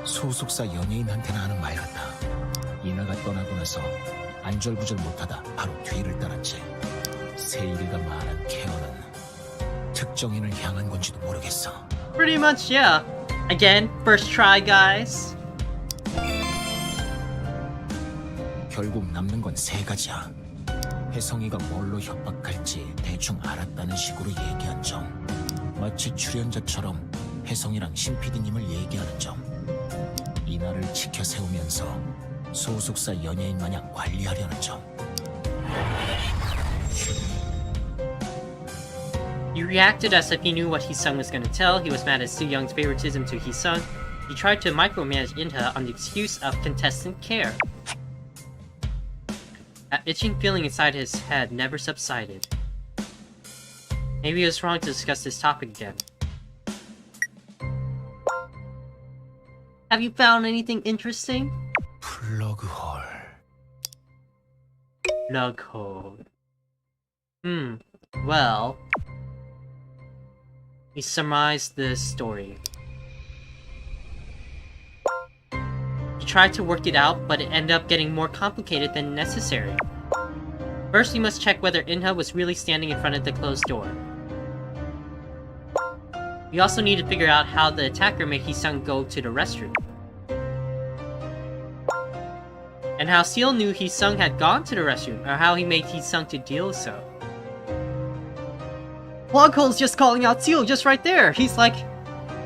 소속사 연예인한테나 하는 말 같아. 이나가 떠나고 나서 안절부절 못하다 바로 뒤를 따랐지. 세일이가 말한 케어는 특정인을 향한 건지도 모르겠어. Pretty much, yeah. Again, first try, guys. 결국 남는 건 3가지야. 혜성이가 뭘로 협박할지 대충 알았다는 식으로 얘기한 점. 마치 출연자처럼 혜성이랑 신 PD님을 얘기하는 점. 이나를 지켜 세우면서 소속사 연예인 마냥 관리하려는 점. You reacted as if he knew what Hee-sung was gonna tell. He was mad at Juyoung's favoritism to Hee-sung. He tried to micromanage Inha on the excuse of contestant care. That itching feeling inside his head never subsided. Maybe it was wrong to discuss this topic again. Have you found anything interesting? 플러그 홀. Plug hole. Well, we surmised the story. He tried to work it out, but it ended up getting more complicated than necessary. First, we must check whether Inha was really standing in front of the closed door. We also need to figure out how the attacker made Hee-sung go to the restroom. And how Seal knew Hee-sung had gone to the restroom, or how he made Hee-sung to deal so. Plughole's just calling out Seal just right there! He's like...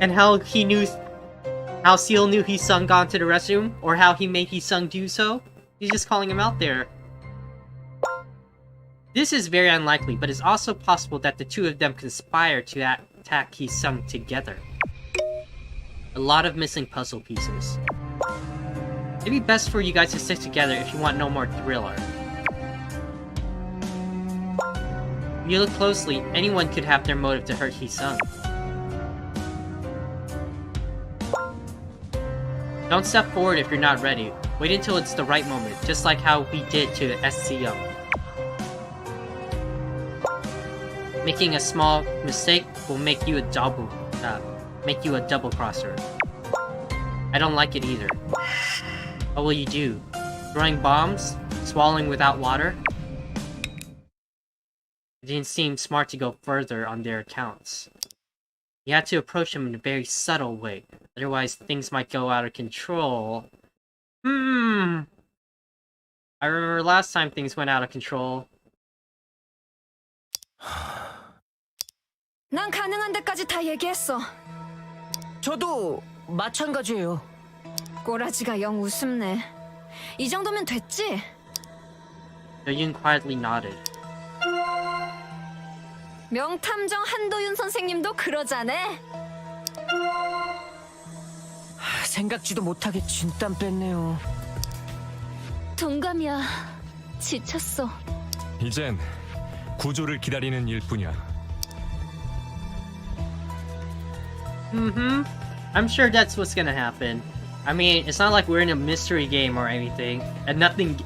And how he knew... How Seal knew Hee-sung gone to the restroom, or how he made Hee-sung do so? He's just calling him out there. This is very unlikely, but it's also possible that the two of them conspire to attack Hee-sung together. A lot of missing puzzle pieces. It'd be best for you guys to stick together if you want no more thriller. If you look closely, anyone could have their motive to hurt Hee-sung. Don't step forward if you're not ready. Wait until it's the right moment, just like how we did to Juyoung. Making a small mistake will make you a double crosser. I don't like it either. What will you do? Throwing bombs? Swallowing without water? It didn't seem smart to go further on their accounts. You had to approach them in a very subtle way, otherwise things might go out of control. I remember last time things went out of control. 난 가능한 데까지 다 얘기했어. 저도 마찬가지예요. 꼬라지가 영 우습네. 이 정도면 됐지? Juyoung quietly nodded. 명탐정 한도윤 선생님도 그러자네. 생각지도 못하게 진땀 뺐네요. 동감이야. 지쳤어. 이젠 구조를 기다리는 일뿐이야. I'm sure that's what's gonna happen. I mean, it's not like we're in a mystery game or anything, and nothing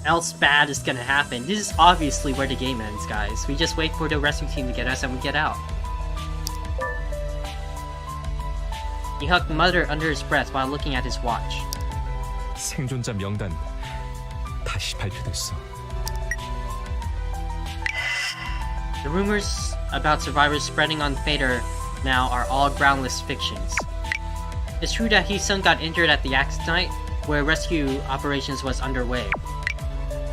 else bad is gonna happen. This is obviously where the game ends, guys. We just wait for the rescue team to get us and we get out. Inha muttered under his breath while looking at his watch. 생존자 명단 다시 발표됐어. The rumors about survivors spreading on Fader now are all groundless fictions. It's true that Hee-sung got injured at the accident night, where rescue operations was underway.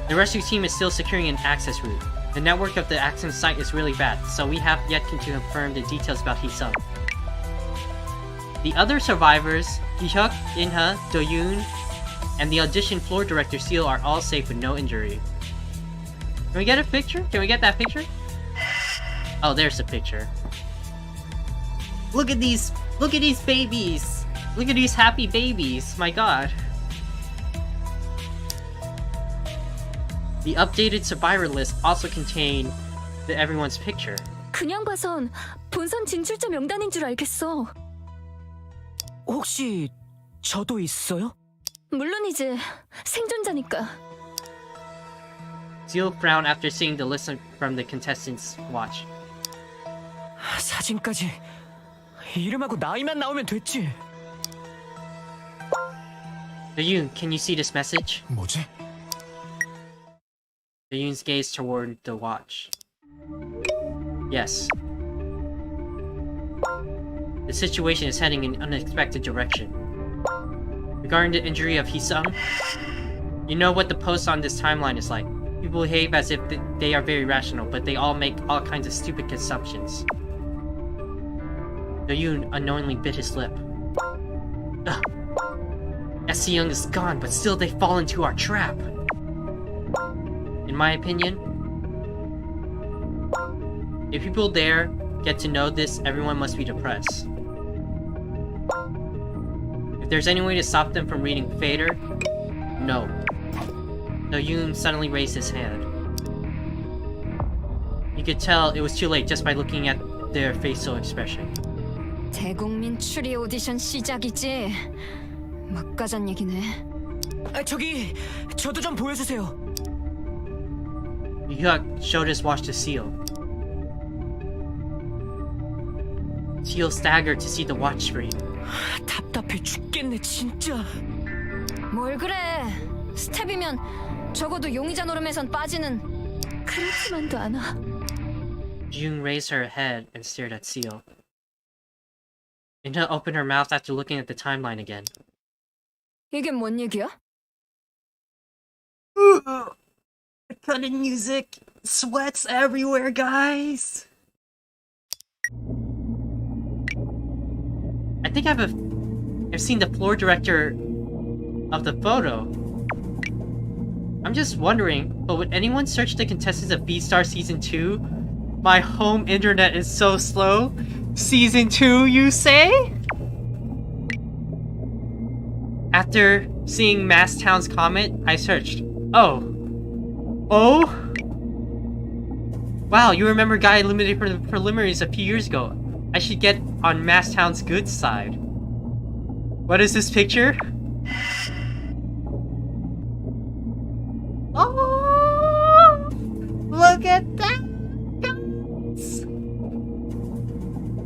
The rescue team is still securing an access route. The network of the accident site is really bad, so we have yet to confirm the details about Hee-sung. The other survivors, Hee-hyuk, Inha, Do-yoon, and the audition floor director Seal are all safe with no injury. Can we get a picture? Can we get that picture? Oh, there's the picture. Look at these babies! Look at these happy babies, my god. The updated survivor list also contained everyone's picture. 그냥 봐선 본선 진출자 명단인 줄 알겠어. 혹시 저도 있어요? 물론이지. 생존자니까. Seal frowned after seeing the list from the contestants' watch. 사진까지 이름하고 나이만 나오면 됐지. Juyoung, can you see this message? 뭐지? Juyoung's gaze toward the watch. Yes. The situation is heading in an unexpected direction. Regarding the injury of Hee-sung, you know what the post on this timeline is like. People behave as if they are very rational, but they all make all kinds of stupid assumptions. Juyoung unknowingly bit his lip. Ugh. Juyoung is gone, but still they fall into our trap. In my opinion, if people dare get to know this, everyone must be depressed. If there's any way to stop them from reading Fader, no. Juyoung suddenly raised his hand. You could tell it was too late just by looking at their facial expression. 대국민 추리 오디션 시작이지. 막가잔 얘기네. 저기 저도 좀 보여주세요. Juyoung showed his watch to Seal. Seal staggered to see the watch screen. 답답해 죽겠네 진짜. 뭘 그래? 스텝이면 적어도 용의자 노름에선 빠지는. 그렇지만도 않아. Juyoung raised her head and stared at Seal. Inha opened her mouth after looking at the timeline again. 이게 뭔 얘기야? Cutting music, sweats everywhere, guys. I think I've seen the floor director of the photo. I'm just wondering, but would anyone search the contestants of Beastar Season 2? My home internet is so slow. Season 2, you say? After seeing Masstown's comment, I searched. Oh. Wow, you remember Guy eliminated for the preliminaries a few years ago. I should get on Masstown's good side. What is this picture? Oh! Look at that! Guys!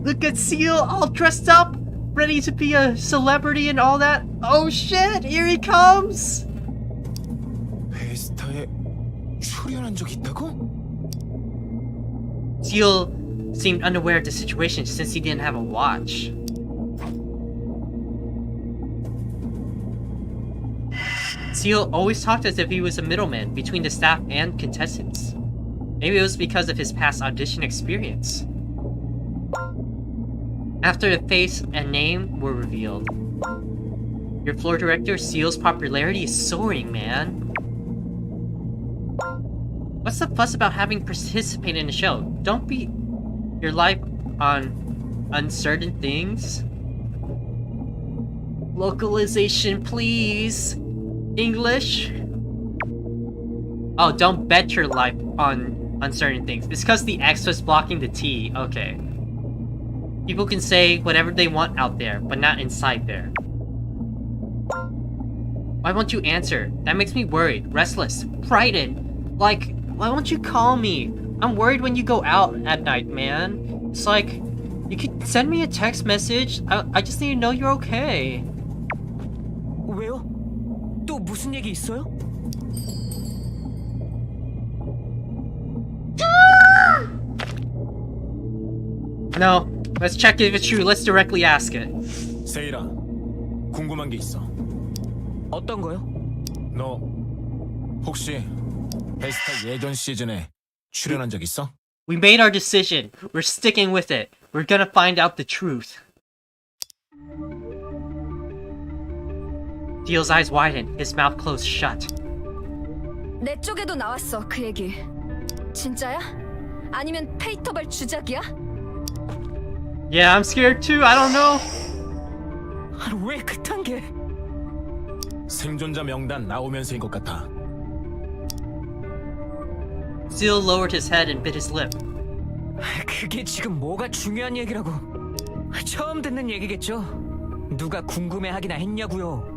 Look at Seal all dressed up, ready to be a celebrity and all that. Oh shit, here he comes! 베스타에 출연한 적 있다고? Seal seemed unaware of the situation since he didn't have a watch. Seal always talked as if he was a middleman between the staff and contestants. Maybe it was because of his past audition experience. After the face and name were revealed, your floor director Seal's popularity is soaring, man. What's the fuss about having participated in the show? Don't be your life on uncertain things. Localization, please. English. Oh, don't bet your life on uncertain things. It's because the X was blocking the T. Okay. People can say whatever they want out there, but not inside there. Why won't you answer? That makes me worried, restless, frightened. Like, why won't you call me? I'm worried when you go out at night, man. It's like, you could send me a text message. I just need to know you're okay. 왜요? 또 무슨 얘기 있어요? No, let's check if it's true. Let's directly ask it. 세일아, 궁금한 게 있어. 어떤 거요? 너 혹시 베스타 예전 시즌에 출연한 적 있어? We made our decision. We're sticking with it. We're gonna find out the truth. Seal's eyes widened, his mouth closed shut. 내 쪽에도 나왔어, 그 얘기. 진짜야? 아니면 페이터발 주작이야? Yeah, I'm scared too. I don't know. 왜 그딴 게? 생존자 명단 나오면서인 것 같아. Seal lowered his head and bit his lip. 그게 지금 뭐가 중요한 얘기라고? 처음 듣는 얘기겠죠? 누가 궁금해하기나 했냐고요?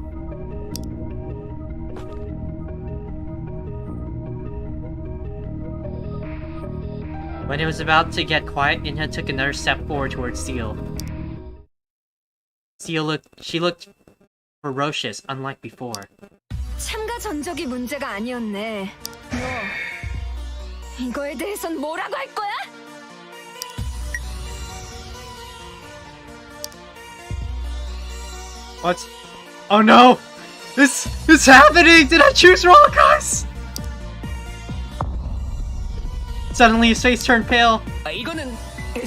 When it was about to get quiet, Inha took another step forward towards Seal. She looked ferocious, unlike before. 참가 전적이 문제가 아니었네. 너 이거에 대해선 뭐라고 할 거야? What? Oh no! This is happening! Did I choose wrong, guys? Suddenly his face turned pale. 이거는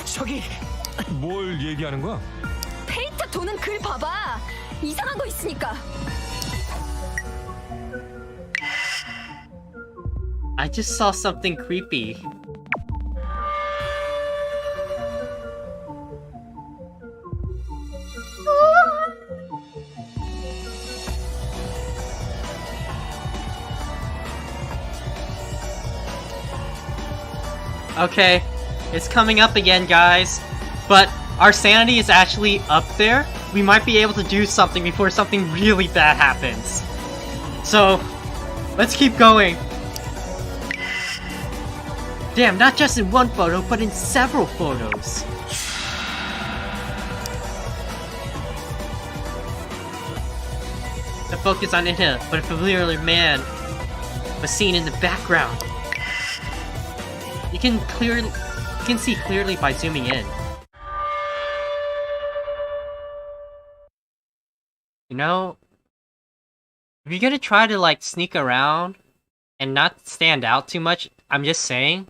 저기 뭘 얘기하는 거야? 페이터 도는 글 봐봐. 이상한 거 있으니까. I just saw something creepy. Okay, it's coming up again, guys. But our sanity is actually up there. We might be able to do something before something really bad happens. So, let's keep going. Damn, not just in one photo, but in several photos. The focus on Inha, but a familiar man was seen in the background. You can see clearly by zooming in. You know, if you're gonna try to like sneak around and not stand out too much, I'm just saying,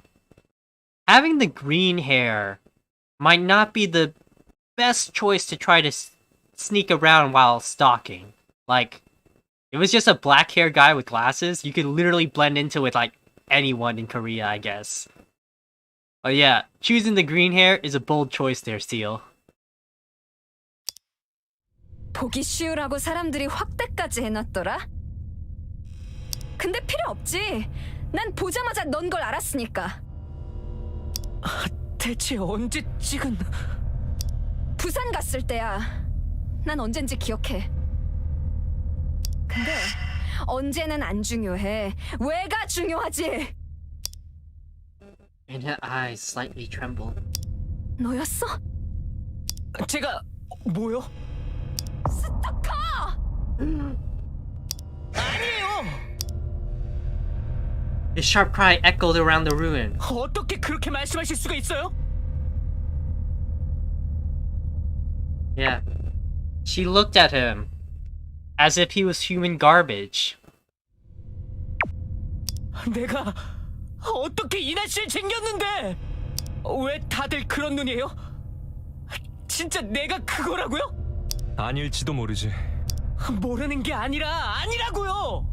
having the green hair might not be the best choice to try to sneak around while stalking. Like, if it was just a black hair guy with glasses, you could literally blend into with like anyone in Korea, I guess. But yeah, choosing the green hair is a bold choice there, Seal. 보기 쉬우라고 사람들이 확대까지 해놨더라. 근데 필요 없지. 난 보자마자 넌 걸 알았으니까. 대체 언제 찍은... 부산 갔을 때야. 난 언젠지 기억해. 근데 언제는 안 중요해. 왜가 중요하지? And her eyes slightly trembled. 너였어? 제가... 뭐요? 스토커! 아니에요! His sharp cry echoed around the ruin. 어떻게 그렇게 말씀하실 수가 있어요? Yeah. She looked at him as if he was human garbage. 내가 어떻게 이나 씨를 챙겼는데 왜 다들 그런 눈이에요? 진짜 내가 그거라고요? 아닐지도 모르지. 모르는 게 아니라고요.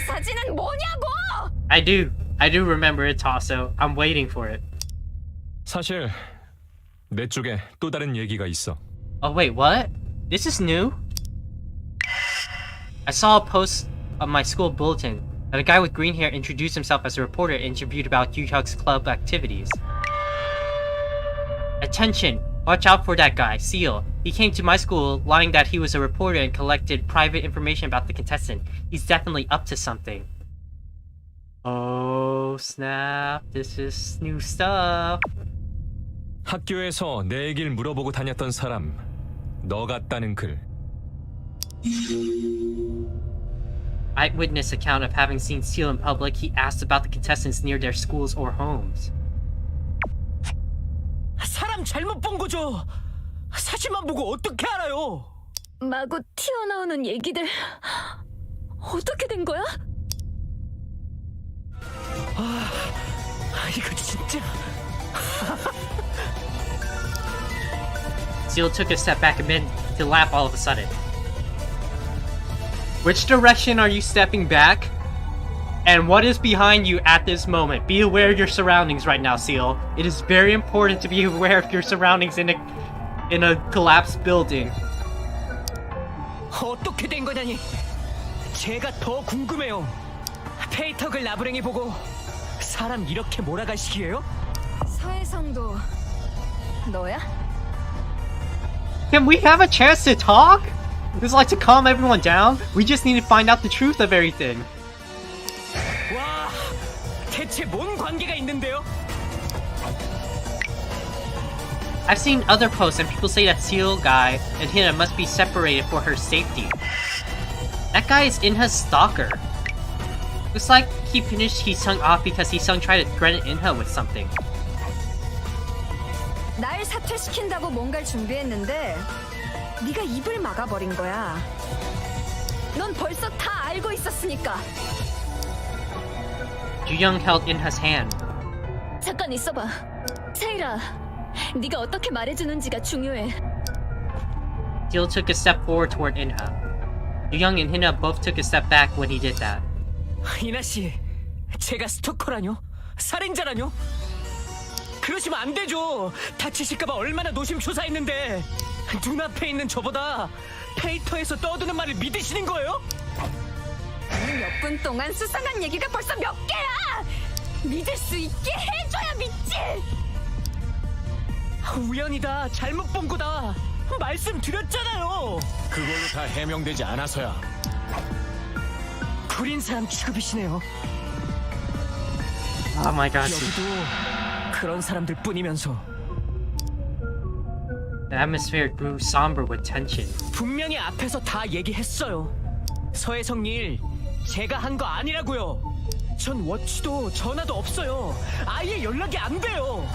사진은 뭐냐고! I do remember it, Tasso. I'm waiting for it. 사실 내 쪽에 또 다른 얘기가 있어. Oh wait, what? This is new? I saw a post on my school bulletin that a guy with green hair introduced himself as a reporter and interviewed about Juyoung's club activities. Attention! Watch out for that guy, Seal. He came to my school lying that he was a reporter and collected private information about the contestant. He's definitely up to something. Oh snap, this is new stuff. 학교에서 내 얘기를 물어보고 다녔던 사람, 너 같다는 글. Eyewitness account of having seen Seal in public, he asked about the contestants near their schools or homes. 사람 잘못 본 거죠. 사진만 보고 어떻게 알아요? 마구 튀어나오는 얘기들 어떻게 된 거야? 이거 진짜... Seal took a step back and began to laugh all of a sudden. Which direction are you stepping back? And what is behind you at this moment? Be aware of your surroundings right now, Seal. It is very important to be aware of your surroundings in a collapsed building. 어떻게 된 거냐니? 제가 더 궁금해요. 페이터글 나부랭이 보고 사람 이렇게 몰아가시기에요? 서혜성도 너야? Can we have a chance to talk? It's like to calm everyone down. We just need to find out the truth of everything. 와, 대체 뭔 관계가 있는데요? I've seen other posts and people say that Seal guy and Inha must be separated for her safety. That guy is Inha's stalker. Looks like he finished Hee-sung off because Hee-sung tried to threaten Inha with something. 날 사퇴시킨다고 뭔가를 준비했는데 네가 입을 막아버린 거야. 넌 벌써 다 알고 있었으니까. Juyoung held Inha's hand. 잠깐 있어봐. 세일아, 네가 어떻게 말해주는지가 중요해. Seal took a step forward toward Inha. Juyoung and Inha both took a step back when he did that. 이나 씨, 제가 스토커라뇨? 살인자라뇨? 그러시면 안 되죠. 다치실까봐 얼마나 노심초사했는데 눈앞에 있는 저보다 페이터에서 떠드는 말을 믿으시는 거예요? 몇 분 동안 수상한 얘기가 벌써 몇 개야! 믿을 수 있게 해줘야 믿지. 우연이다. 잘못 본 거다. 말씀드렸잖아요. 그걸로 다 해명되지 않아서야. 구린 사람 취급이시네요. Oh my god. 여기도 그런 사람들 뿐이면서 The atmosphere grew somber with tension. 분명히 앞에서 다 얘기했어요. 서혜성 일 제가 한 거 아니라고요. 전 워치도 전화도 없어요. 아예 연락이 안 돼요.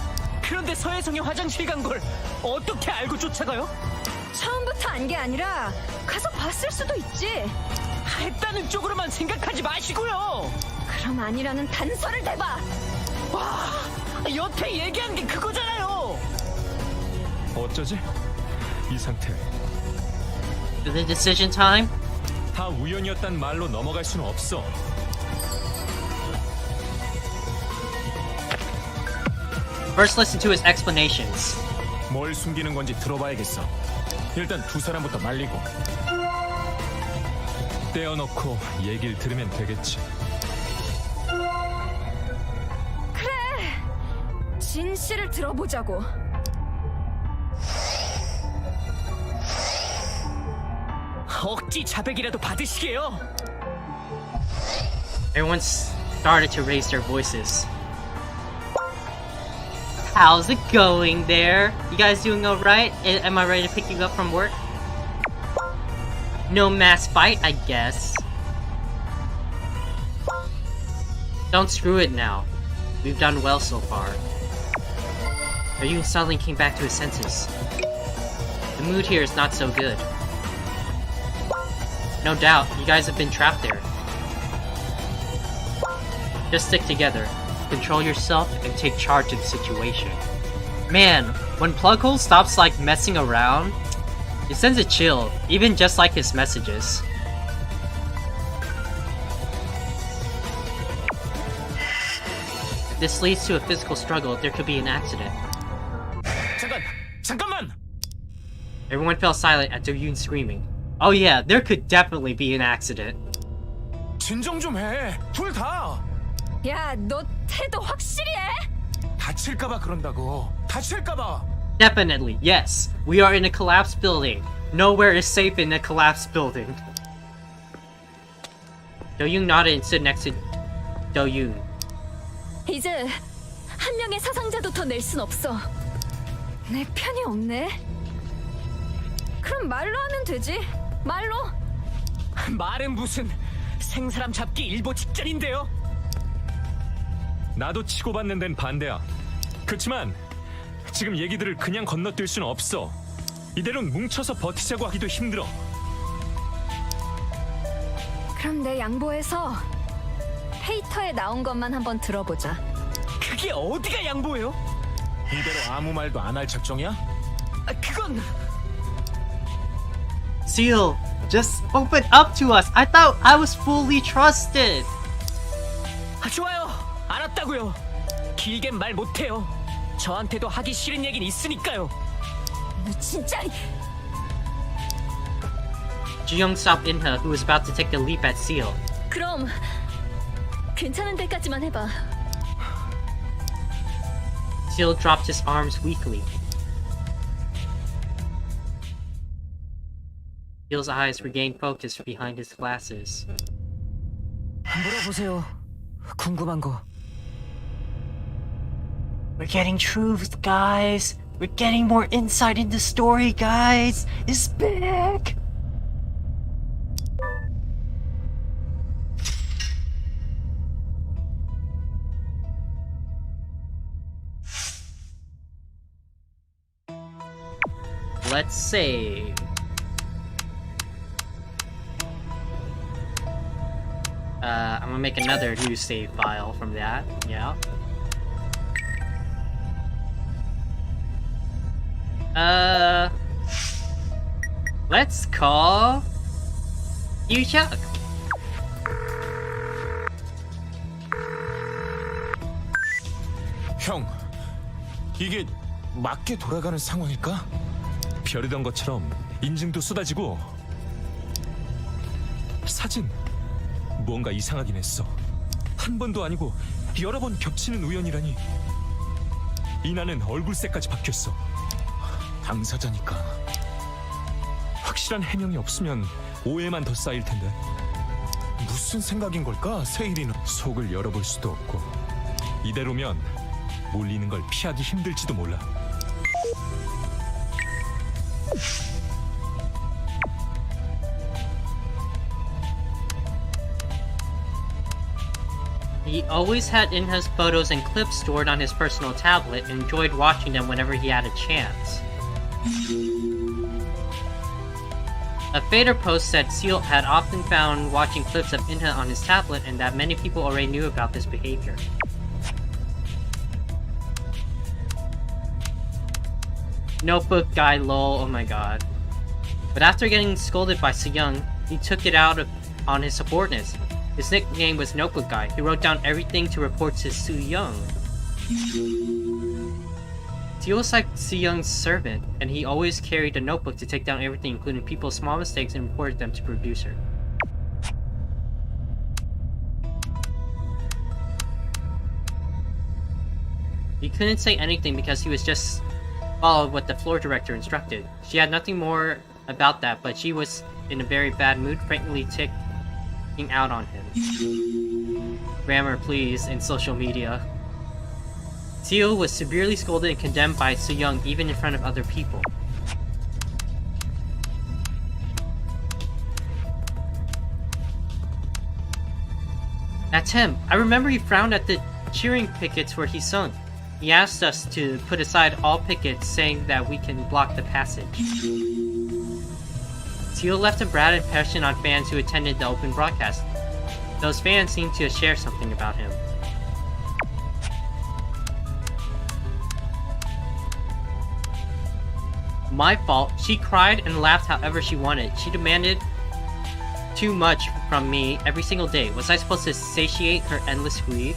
그런데 서혜성이 화장실 간 걸 어떻게 알고 쫓아가요? 처음부터 안 게 아니라 가서 봤을 수도 있지. 했다는 쪽으로만 생각하지 마시고요. 그럼 아니라는 단서를 대봐. 와, 여태 얘기한 게 그거잖아요. 어쩌지? 이 상태. The decision time? 다 우연이었단 말로 넘어갈 수는 없어. First listen to his explanations. 뭘 숨기는 건지 들어봐야겠어. 일단 두 사람부터 말리고. 떼어놓고 얘기를 들으면 되겠지. 진실을 들어보자고. 억지 자백이라도 받으시게요. Everyone started to raise their voices. How's it going there? You guys doing alright? Am I ready to pick you up from work? No mass fight, I guess. Don't screw it now. We've done well so far. Juyoung suddenly came back to his senses. The mood here is not so good. No doubt, you guys have been trapped there. Just stick together, control yourself, and take charge of the situation. Man, when Plughole stops like messing around, it sends a chill, even just like his messages. If this leads to a physical struggle, there could be an accident. 잠깐만! Everyone fell silent at Juyoung screaming. Oh yeah, there could definitely be an accident. 진정 좀 해. 둘 다. 야, 너 태도 확실히 해. 다칠까봐 그런다고. 다칠까봐. Definitely, yes. We are in a collapsed building. Nowhere is safe in a collapsed building. Juyoung nodded and stood next to Juyoung. 이제 한 명의 사상자도 더 낼 순 없어. 내 편이 없네. 그럼 말로 하면 되지. 말로. 말은 무슨 생사람 잡기 일보 직전인데요. 나도 치고받는 데는 반대야. 그렇지만 지금 얘기들을 그냥 건너뛸 수는 없어. 이대로는 뭉쳐서 버티자고 하기도 힘들어. 그럼 내 양보해서 페이터에 나온 것만 한번 들어보자. 그게 어디가 양보예요? 이대로 아무 말도 안 할 작정이야? 그건 Seal, just open up to us. I thought I was fully trusted. 좋아요. 알았다고요. 길겐 말 못해요. 저한테도 하기 싫은 얘긴 있으니까요. 너 진짜. Juyoung stopped Inha, who was about to take the leap at Seal. 그럼 괜찮은 데까지만 해봐. Seal dropped his arms weakly. Seal's eyes regained focus behind his glasses. 물어보세요. 궁금한 거. We're getting truth, guys. We're getting more insight into the story, guys. It's big. Let's save. I'm gonna make another new save file from that. Yeah. Let's call Juyoung. 형, 이게 맞게 돌아가는 상황일까? 벼르던 것처럼 인증도 쏟아지고 사진 뭔가 이상하긴 했어. 한 번도 아니고 여러 번 겹치는 우연이라니. 이나는 얼굴색까지 바뀌었어. 당사자니까. 확실한 해명이 없으면 오해만 더 쌓일 텐데. 무슨 생각인 걸까, 세일이는? 속을 열어볼 수도 없고, 이대로면 몰리는 걸 피하기 힘들지도 몰라. He always had Inha's photos and clips stored on his personal tablet and enjoyed watching them whenever he had a chance. A Fader post said Seal had often found watching clips of Inha on his tablet and that many people already knew about this behavior. Notebook guy lol, oh my god. But after getting scolded by Juyoung, he took it out on his subordinates. His nickname was Notebook Guy. He wrote down everything to report to Juyoung. Seal was like Juyoung's servant, and he always carried a notebook to take down everything, including people's small mistakes, and reported them to producer. He couldn't say anything because he was just followed what the floor director instructed. She had nothing more about that, but she was in a very bad mood, frankly ticking out on him. Grammar, please, in social media. Seal was severely scolded and condemned by Juyoung even in front of other people. That's him. I remember he frowned at the cheering pickets where he sung. He asked us to put aside all pickets, saying that we can block the passage. Seal left a bad impression on fans who attended the open broadcast. Those fans seemed to share something about him. My fault. She cried and laughed however she wanted. She demanded too much from me every single day. Was I supposed to satiate her endless greed?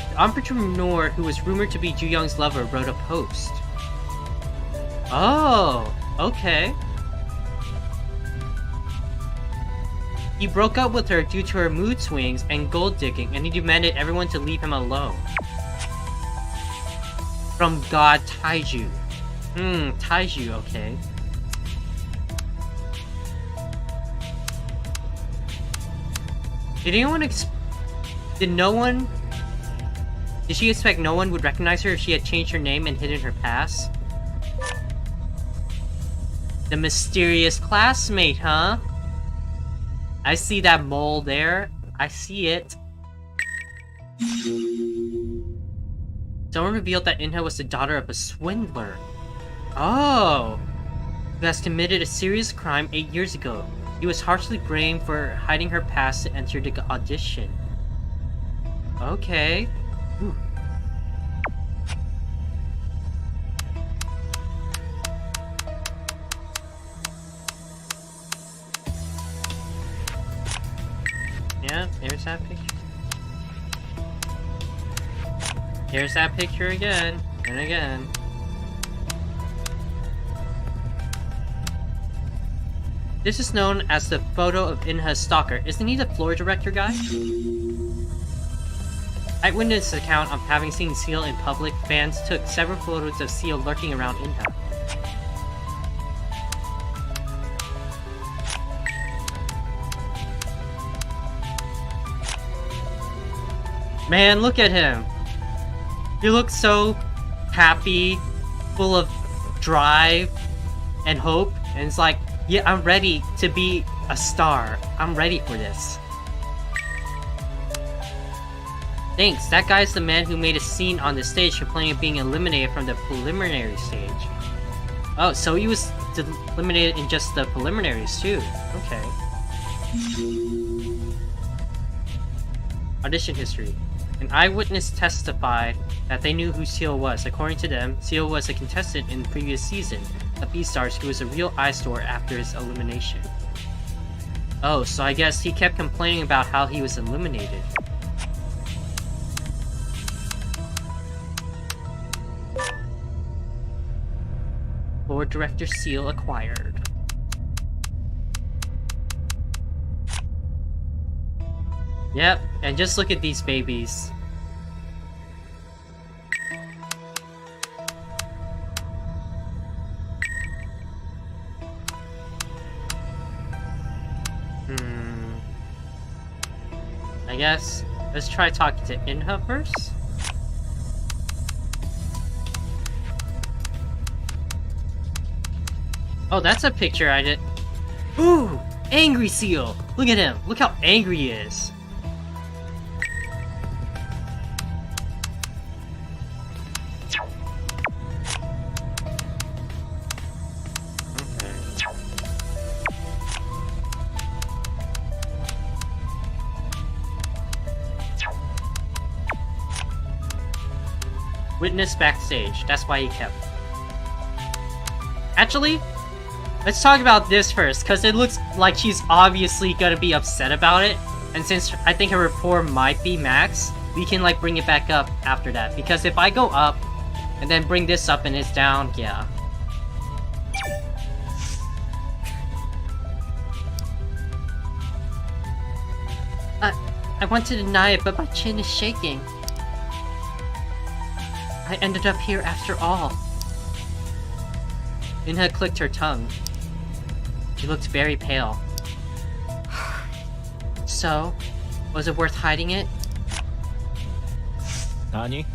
The entrepreneur who was rumored to be Juyoung's lover wrote a post. Oh, okay. He broke up with her due to her mood swings and gold digging, and he demanded everyone to leave him alone. From God Taiju. Taiju, okay. Did she expect no one would recognize her if she had changed her name and hidden her past? The mysterious classmate, huh? I see that mole there. I see it. Someone revealed that Inha was the daughter of a swindler. Oh! Who has committed a serious crime 8 years ago. He was harshly blamed for hiding her past to enter the audition. Okay. Ooh. Yeah, there's that picture. Here's that picture again, and again. This is known as the photo of Inha's stalker. Isn't he the floor director guy? Eyewitness account of having seen Seal in public, fans took several photos of Seal lurking around Inha. Man, look at him! He looks so happy, full of drive and hope, and it's like, yeah, I'm ready to be a star. I'm ready for this. Thanks, that guy's the man who made a scene on the stage complaining of being eliminated from the preliminary stage. Oh, so he was eliminated in just the preliminaries too. Okay. Audition history. An eyewitness testified that they knew who Seal was. According to them, Seal was a contestant in the previous season of Beastars who was a real eyesore after his elimination. Oh, so I guess he kept complaining about how he was eliminated. Board Director Seal acquired. Yep, and just look at these babies. I guess let's try talking to Inha first. Oh, that's a picture I did. Ooh, angry seal. Look at him. Look how angry he is. Witness backstage. That's why he kept. Actually, let's talk about this first, because it looks like she's obviously gonna be upset about it. And since I think her rapport might be max, we can like bring it back up after that. Because if I go up and then bring this up and it's down, yeah. I want to deny it, but my chin is shaking. I ended up here after all. Inha clicked her tongue. She looked very pale. So, was it worth hiding it? 아니,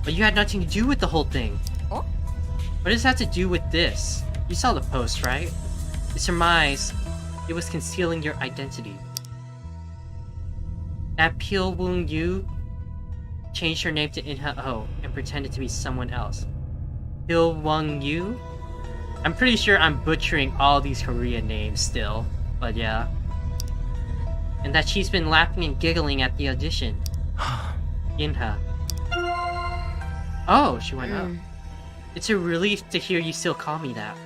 But you had nothing to do with the whole thing. Oh? What does that have to do with this? You saw the post, right? You surmised it was concealing your identity. That Pil Woong Yu changed her name to Inha Oh and pretended to be someone else. Pil Woong Yu? I'm pretty sure I'm butchering all these Korean names still, but yeah. And that she's been laughing and giggling at the audition. Inha. Oh, she went up. It's a relief to hear you still call me that.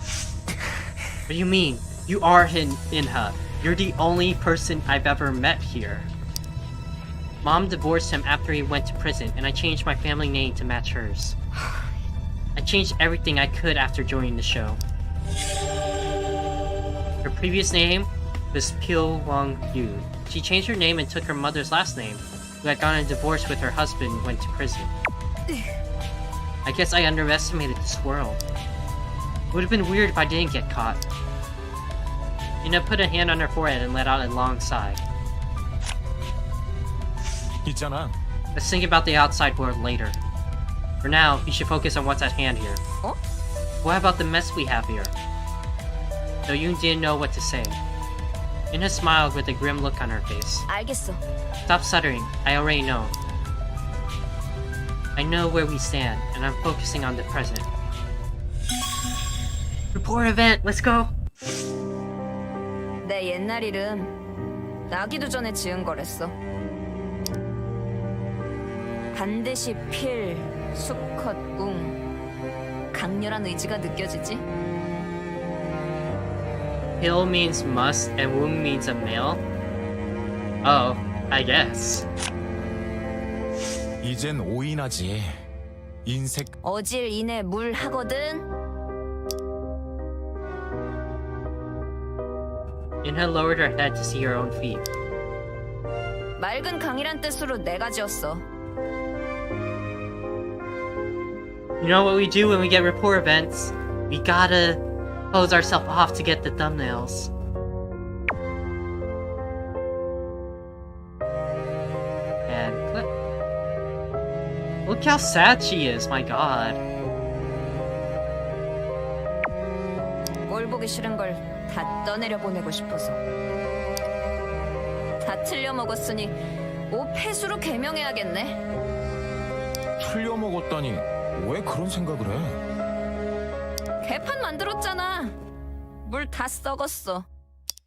What do you mean? You are Inha. You're the only person I've ever met here. Mom divorced him after he went to prison, and I changed my family name to match hers. I changed everything I could after joining the show. Her previous name was Pil Woong Yu. She changed her name and took her mother's last name, who had gotten a divorce with her husband and went to prison. I guess I underestimated this world. It would have been weird if I didn't get caught. Inha put a hand on her forehead and let out a long sigh. 있잖아. Let's think about the outside world later. For now, you should focus on what's at hand here. Oh? What about the mess we have here? Juyoung didn't know what to say. Inha smiled with a grim look on her face. 알겠어. Stop stuttering, I already know. I know where we stand, and I'm focusing on the present. Report event, let's go! 내 옛날 이름 나기도 전에 지은 거랬어. 반드시 필, 수컷, 웅. 강렬한 의지가 느껴지지? Pil means must, and Woong means a male? Oh, I guess. 이젠 오인하지. 인색 어질 인해 물 하거든. Inha lowered her head to see her own feet. 맑은 강이란 뜻으로 내가 지었어. You know what we do when we get rapport events? We gotta close ourselves off to get the thumbnails. And click. Look how sad she is, my god. 꼴 보기 싫은 걸 다 떠내려 보내고 싶어서. 다 틀려 먹었으니 오 폐수로 개명해야겠네. 틀려 먹었다니 왜 그런 생각을 해? 개판 만들었잖아. 물 다 썩었어.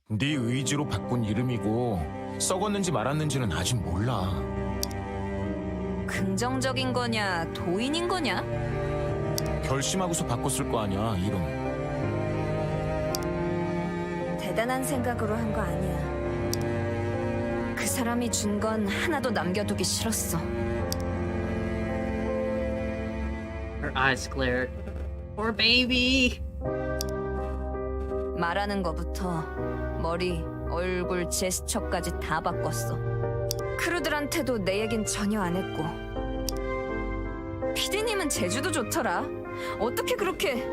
네 의지로 바꾼 이름이고 썩었는지 말았는지는 아직 몰라. 긍정적인 거냐, 도인인 거냐? 결심하고서 바꿨을 거 아니야, 이름. 대단한 생각으로 한 거 아니야. 그 사람이 준 건 하나도 남겨두기 싫었어. Her eyes glared. Poor baby! 말하는 거부터 머리, 얼굴 제스처까지 다 바꿨어. 크루들한테도 내 얘긴 전혀 안 했고. 피디님은 제주도 좋더라. 어떻게 그렇게...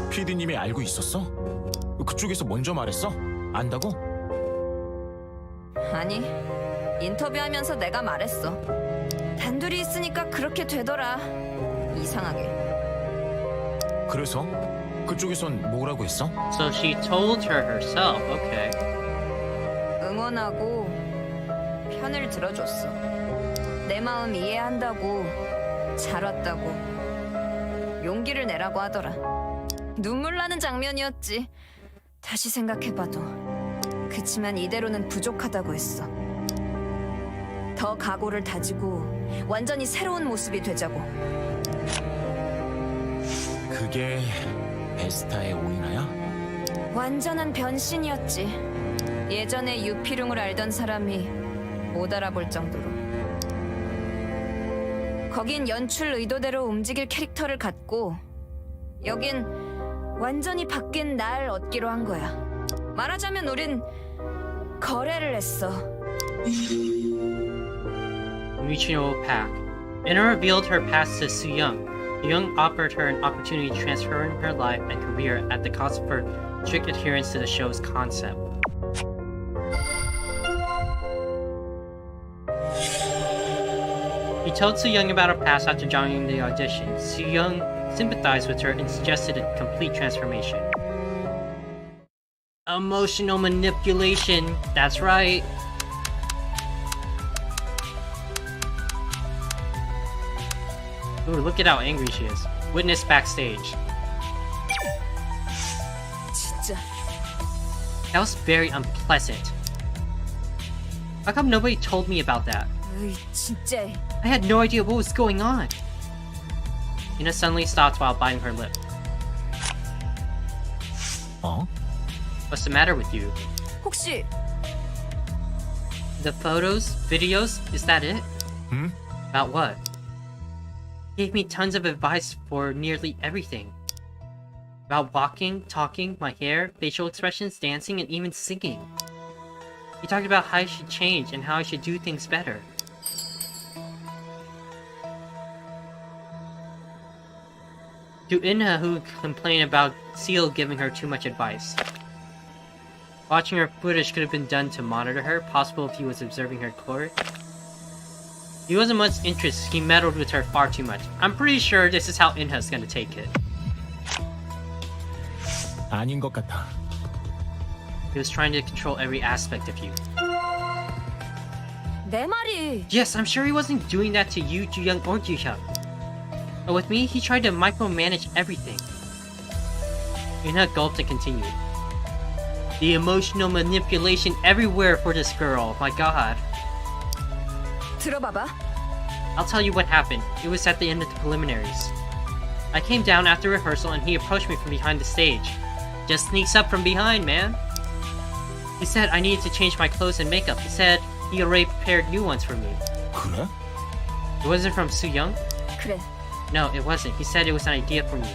PD님이 알고 있었어? 그쪽에서 먼저 말했어? 안다고? 아니, 인터뷰하면서 내가 말했어. 단둘이 있으니까 그렇게 되더라. 이상하게. 그래서? 그쪽에선 뭐라고 했어? So she told her herself. Okay. 응원하고 편을 들어줬어. 내 마음 이해한다고, 잘 왔다고, 용기를 내라고 하더라. 눈물 나는 장면이었지. 다시 생각해봐도. 그치만 이대로는 부족하다고 했어. 더 각오를 다지고 완전히 새로운 모습이 되자고. 그게 베스타의 오이나야? 완전한 변신이었지. 예전에 유피룽을 알던 사람이 못 알아볼 정도로. 거긴 연출 의도대로 움직일 캐릭터를 갖고, 여긴 완전히 바뀐 날 얻기로 한 거야. 말하자면 우린 거래를 했어. Mutual pact. Inha revealed her past to Juyoung. Juyoung offered her an opportunity to transform her life and career at the cost of her strict adherence to the show's concept. He told Juyoung about her past after joining the audition. Juyoung sympathized with her and suggested a complete transformation. Emotional manipulation. That's right. Ooh, look at how angry she is. Witness backstage. 진짜. That was very unpleasant. How come nobody told me about that? 으이, 진짜. I had no idea what was going on. Inha suddenly stopped while biting her lip. 어? What's the matter with you? 혹시 The photos? Videos? Is that it? 응? About what? He gave me tons of advice for nearly everything. About walking, talking, my hair, facial expressions, dancing, and even singing. He talked about how I should change and how I should do things better. To Inha, who complained about Seal giving her too much advice. Watching her footage could have been done to monitor her, possible if he was observing her core. He wasn't much interested, he meddled with her far too much. I'm pretty sure this is how Inha's gonna take it. 아닌 것 같아. He was trying to control every aspect of you. 내 말이. Yes, I'm sure he wasn't doing that to you, Juyoung, or Juyoung. But with me, he tried to micromanage everything. Inha gulped and continued. The emotional manipulation everywhere for this girl, my god. 들어봐봐. I'll tell you what happened. It was at the end of the preliminaries. I came down after rehearsal and he approached me from behind the stage. Just sneaks up from behind, man. He said I needed to change my clothes and makeup. He said he already prepared new ones for me. 그래? It wasn't from Juyoung? 그래. No, it wasn't. He said it was an idea for me.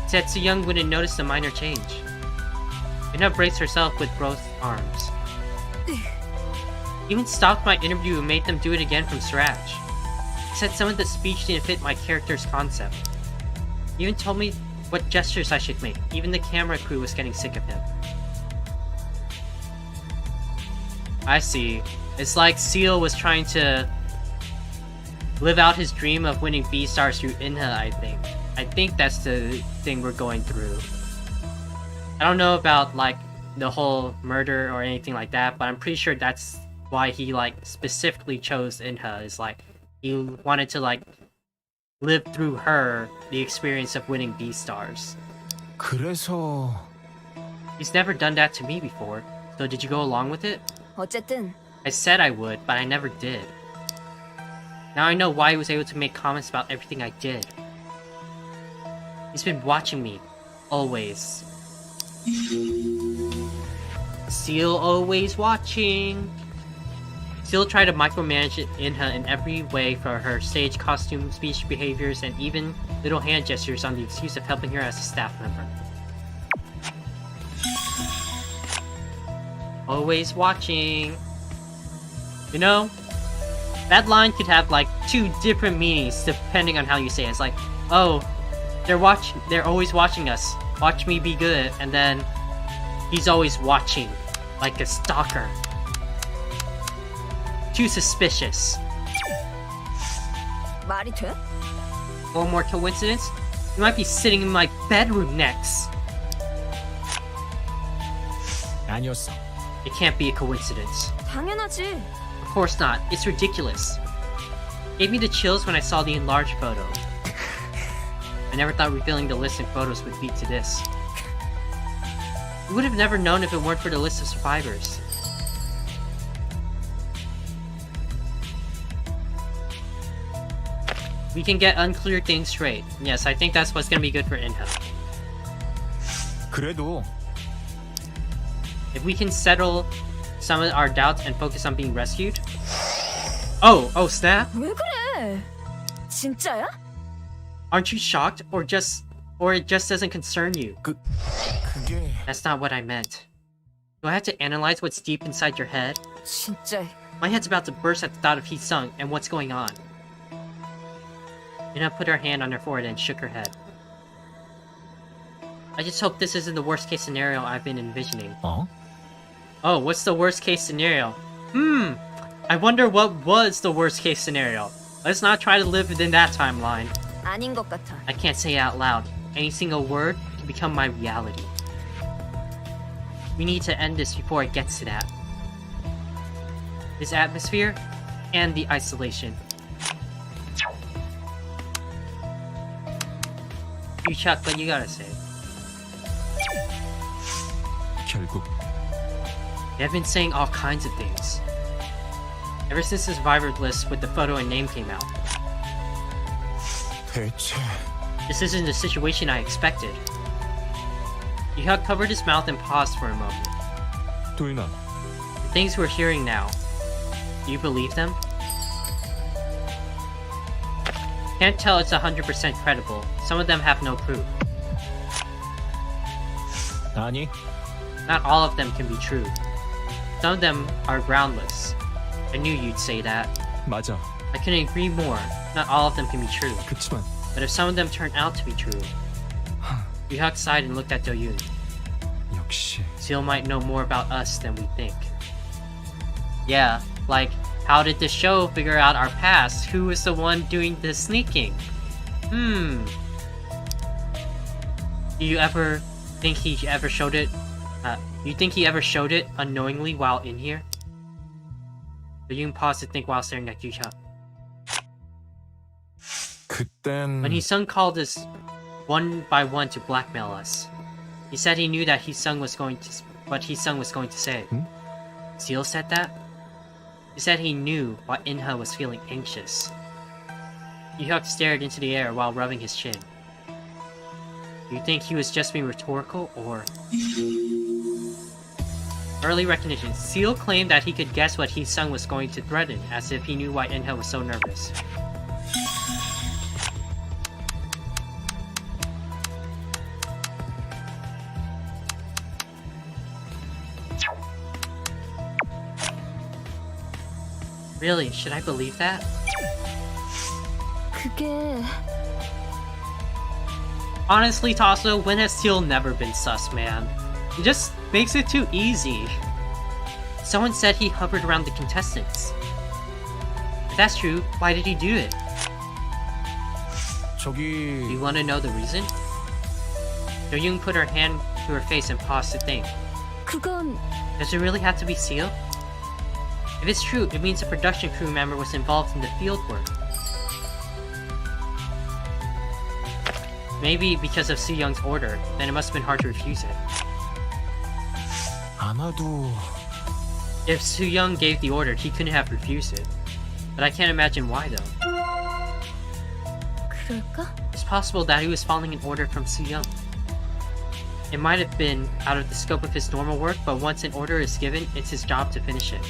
He said Juyoung wouldn't notice the minor change. Inha braced herself with both arms. Even stopped my interview and made them do it again from scratch. He said some of the speech didn't fit my character's concept. He even told me what gestures I should make. Even the camera crew was getting sick of him. I see. It's like Seal was trying to live out his dream of winning B-stars through Inha, I think. I think that's the thing we're going through. I don't know about, like, the whole murder or anything like that, but I'm pretty sure that's why he, like, specifically chose Inha. Is like, he wanted to, like, live through her the experience of winning B-stars. 그래서 He's never done that to me before. So did you go along with it? 어쨌든 I said I would, but I never did. Now I know why he was able to make comments about everything I did. He's been watching me. Always. Seal always watching. Seal tried to micromanage Inha in every way, for her stage costume, speech behaviors, and even little hand gestures on the excuse of helping her as a staff member. Always watching. You know, that line could have like 2 different meanings depending on how you say it. It's like, oh, they're always watching us. Watch me be good. And then he's always watching, like a stalker. Too suspicious. 말이 돼? One more coincidence? You might be sitting in my bedroom next. 아니었어. It can't be a coincidence. 당연하지. Of course not. It's ridiculous. Gave me the chills when I saw the enlarged photo. I never thought revealing the list of photos would lead to this. We would have never known if it weren't for the list of survivors. We can get unclear things straight. Yes, I think that's what's gonna be good for Inha. 그래도 If we can settle some of our doubts and focus on being rescued. Oh snap! 왜 그래? 진짜야? Aren't you shocked, or it just doesn't concern you? 그게 That's not what I meant. Do I have to analyze what's deep inside your head? 진짜. My head's about to burst at the thought of Hee-sung and what's going on. Inha put her hand on her forehead and shook her head. I just hope this isn't the worst case scenario I've been envisioning. 어? Oh, what's the worst case scenario? I wonder what was the worst case scenario. Let's not try to live within that timeline. 아닌 것 같아. I can't say it out loud. Any single word can become my reality. We need to end this before it gets to that. This atmosphere and the isolation. You Chuck, what you gotta say? 결국 They have been saying all kinds of things. Ever since the survivor list with the photo and name came out. 대체 This isn't the situation I expected. Juyoung covered his mouth and paused for a moment. 도윤아, The things we're hearing now, do you believe them? Can't tell it's 100% credible. Some of them have no proof. 아니 Not all of them can be true. Some of them are groundless. I knew you'd say that. 맞아. I couldn't agree more. Not all of them can be true. 그치만 But if some of them turn out to be true... Juyoung sighed and looked at Juyoung. 역시 Seal might know more about us than we think. Yeah, like, how did the show figure out our past? Who was the one doing the sneaking? Do you ever think he ever showed it? You think he ever showed it unknowingly while in here? Juyoung paused to think while staring at Juyoung. 그땐 When Hee-sung called us one by one to blackmail us, he said he knew that Hee-sung was going to, what Hee-sung was going to say. Seal said that? He said he knew why Inha was feeling anxious. Juyoung stared into the air while rubbing his chin. Do you think he was just being rhetorical, or... Early recognition. Seal claimed that he could guess what Hee-sung was going to threaten, as if he knew why Inha was so nervous. Really? Should I believe that? 그게 Honestly, Tasso, when has Seal never been sus, man? He just makes it too easy. Someone said he hovered around the contestants. If that's true, why did he do it? Do 저기 you want to know the reason? Juyoung put her hand to her face and paused to think. 그건 Does it really have to be Seal? If it's true, it means a production crew member was involved in the field work. Maybe because of Soo-young's order, then it must have been hard to refuse it. 아마도 If Soo-young gave the order, he couldn't have refused it. But I can't imagine why though. 그럴까? It's possible that he was following an order from Soo-young. It might have been out of the scope of his normal work, but once an order is given, it's his job to finish it.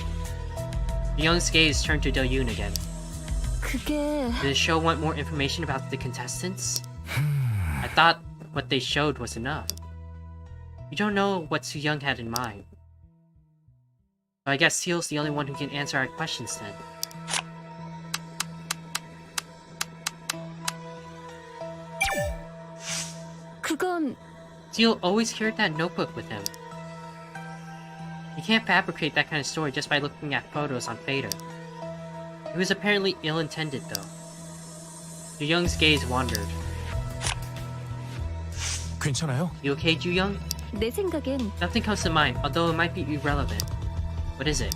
Young's gaze turned to Do-yoon again. 그게 Did the show want more information about the contestants? I thought what they showed was enough. We don't know what Soo-young had in mind. I guess Seal's the only one who can answer our questions then. 그건 Seal always carried that notebook with him. You can't fabricate that kind of story just by looking at photos on Fader. It was apparently ill-intended though. Juyoung's gaze wandered. 괜찮아요? You okay, Juyoung? 내 생각엔 Nothing comes to mind, although it might be irrelevant. What is it?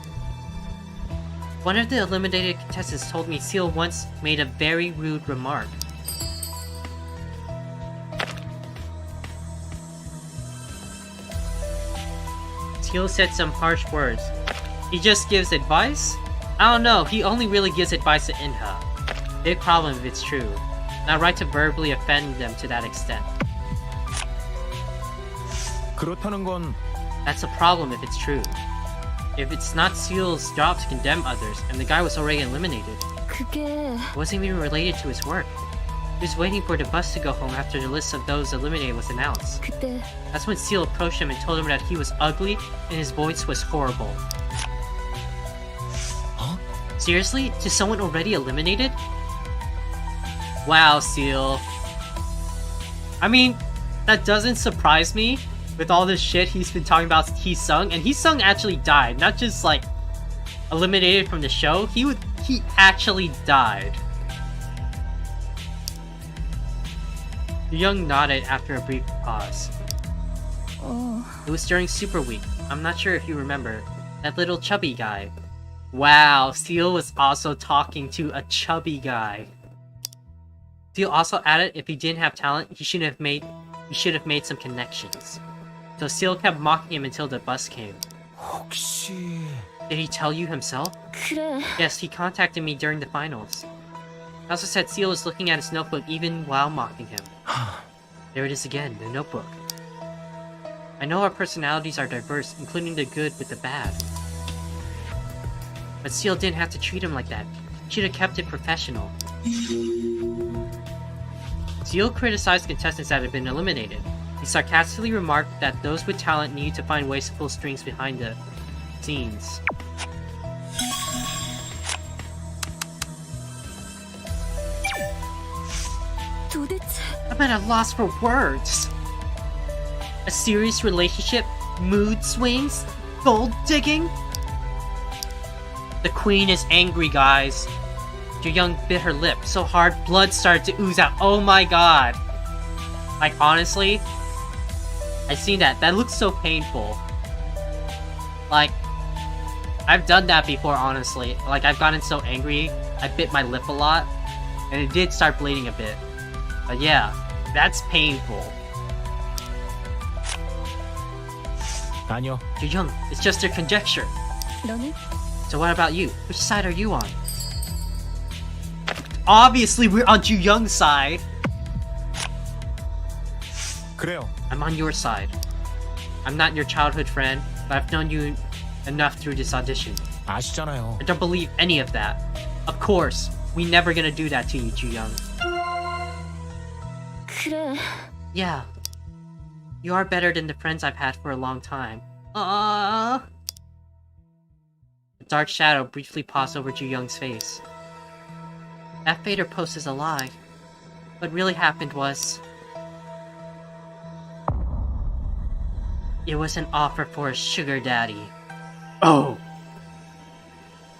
One of the eliminated contestants told me Seal once made a very rude remark. Seal said some harsh words. He just gives advice? I don't know, he only really gives advice to Inha. Big problem if it's true. Not right to verbally offend them to that extent. 그렇다는 건 That's a problem if it's true. If it's not Seal's job to condemn others, and the guy was already eliminated, 그게 it wasn't even related to his work. He was waiting for the bus to go home after the list of those eliminated was announced. 그때 That's when Seal approached him and told him that he was ugly and his voice was horrible. Huh? Seriously? To someone already eliminated? Wow, Seal. I mean, that doesn't surprise me with all this shit he's been talking about Hee-sung, and Hee-sung actually died, not just like eliminated from the show, he actually died. Juyoung nodded after a brief pause. It was during Super Week. I'm not sure if you remember. That little chubby guy. Wow, Seal was also talking to a chubby guy. Seal also added if he didn't have talent, he should have made some connections. So Seal kept mocking him until the bus came. 혹시 Did he tell you himself? 그래 Yes, he contacted me during the finals. He also said Seal was looking at his notebook even while mocking him. There it is again, the notebook. I know our personalities are diverse, including the good with the bad. But Seal didn't have to treat him like that. He should have kept it professional. Seal criticized contestants that had been eliminated. He sarcastically remarked that those with talent needed to find ways to pull strings behind the scenes. 도대체 I'm at a loss for words. A serious relationship, mood swings, gold digging. The queen is angry, guys. Juyoung bit her lip so hard blood started to ooze out. Oh my god. Like, honestly, I seen that. That looks so painful. Like, I've done that before, honestly. Like, I've gotten so angry, I bit my lip a lot, and it did start bleeding a bit. But yeah, that's painful. 아니요. Juyoung, it's just their conjecture. 너는 So what about you? Which side are you on? Obviously, we're on Juyoung's side. 그래요. I'm on your side. I'm not your childhood friend, but I've known you enough through this audition. 아시잖아요. I don't believe any of that. Of course, we never gonna do that to you, Juyoung. 그래 Yeah. You are better than the friends I've had for a long time. A dark shadow briefly paused over Juyoung's face. That Fader post is a lie. What really happened was... it was an offer for a sugar daddy. Oh!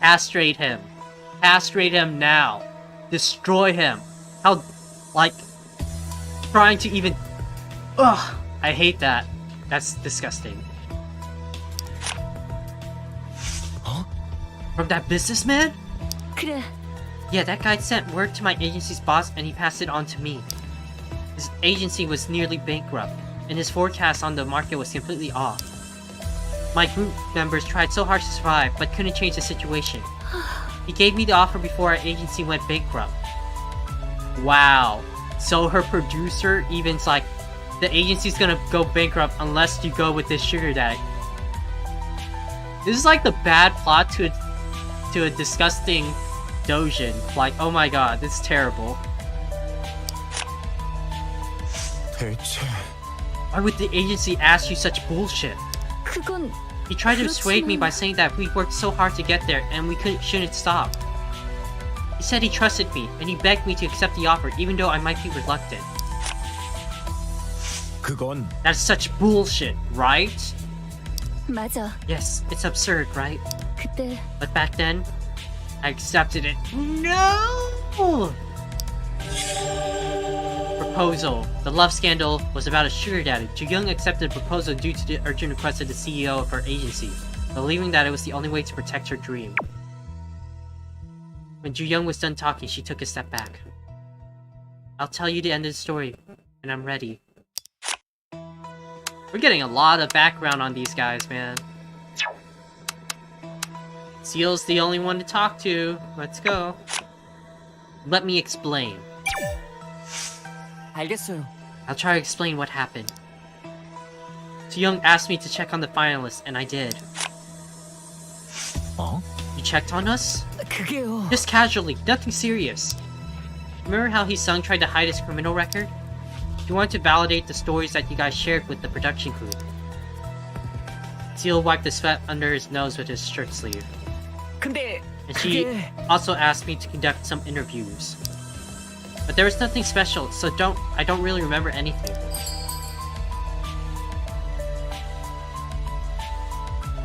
Castrate him. Castrate him now. Destroy him. How... like... trying to even... Ugh! I hate that. That's disgusting. Huh? From that businessman? 그래 Yeah, that guy sent word to my agency's boss and he passed it on to me. His agency was nearly bankrupt, and his forecast on the market was completely off. My group members tried so hard to survive, but couldn't change the situation. He gave me the offer before our agency went bankrupt. Wow. So her producer even's like, the agency's gonna go bankrupt unless you go with this sugar daddy. This is like the bad plot to a disgusting Dojin. Like, oh my god, this is terrible. 대체 Why would the agency ask you such bullshit? 그건 He tried to dissuade me by saying that we worked so hard to get there and we shouldn't stop. He said he trusted me, and he begged me to accept the offer even though I might be reluctant. 그건 That's such bullshit, right? 맞아. Yes, it's absurd, right? 그때 But back then, I accepted it. No! Proposal. The love scandal was about a sugar daddy. Juyoung accepted the proposal due to the urgent request of the CEO of her agency, believing that it was the only way to protect her dream. When Juyoung was done talking, she took a step back. I'll tell you the end of the story, and I'm ready. We're getting a lot of background on these guys, man. Seal's the only one to talk to. Let's go. Let me explain. 알겠어요. I'll try to explain what happened. Juyoung asked me to check on the finalists, and I did. 어? You checked on us? 그게요. Just casually, nothing serious. Remember how Hee-sung tried to hide his criminal record? He wanted to validate the stories that you guys shared with the production crew. Seal wiped the sweat under his nose with his shirt sleeve. 근데 And she 그게 also asked me to conduct some interviews. But there was nothing special, so I don't really remember anything.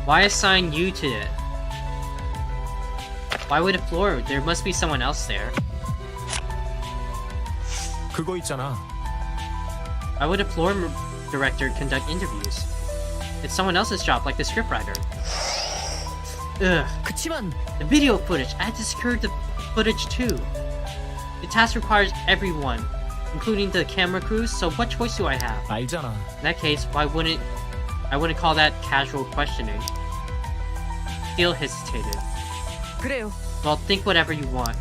Why assign you to it? Why would it floor? There must be someone else there. 그거 있잖아. Why would a floor director conduct interviews? It's someone else's job, like the scriptwriter. Ugh. 그치만 The video footage. I had to secure the footage too. The task requires everyone, including the camera crews, so what choice do I have? 알잖아. In that case, I wouldn't call that casual questioning. Steele hesitated. 그래요. Well, think whatever you want.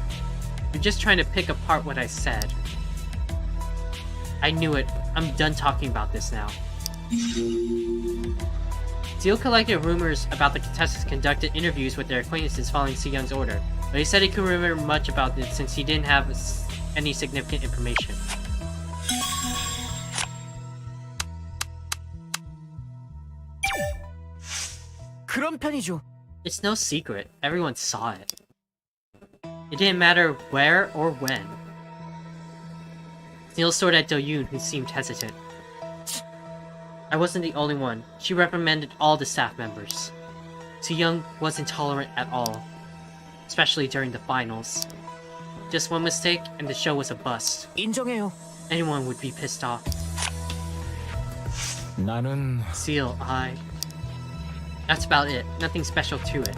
You're just trying to pick apart what I said. I knew it. I'm done talking about this now. Steele collected rumors about the contestants conducted interviews with their acquaintances following Seyoung's order, but he said he couldn't remember much about it since he didn't have any significant information. 그런 편이죠. It's no secret. Everyone saw it. It didn't matter where or when. Steele stared at Juyoung, who seemed hesitant. I wasn't the only one. She reprimanded all the staff members. Juyoung wasn't tolerant at all, especially during the finals. Just one mistake and the show was a bust. 인정해요. Anyone would be pissed off. 나는 Seal, That's about it. Nothing special to it.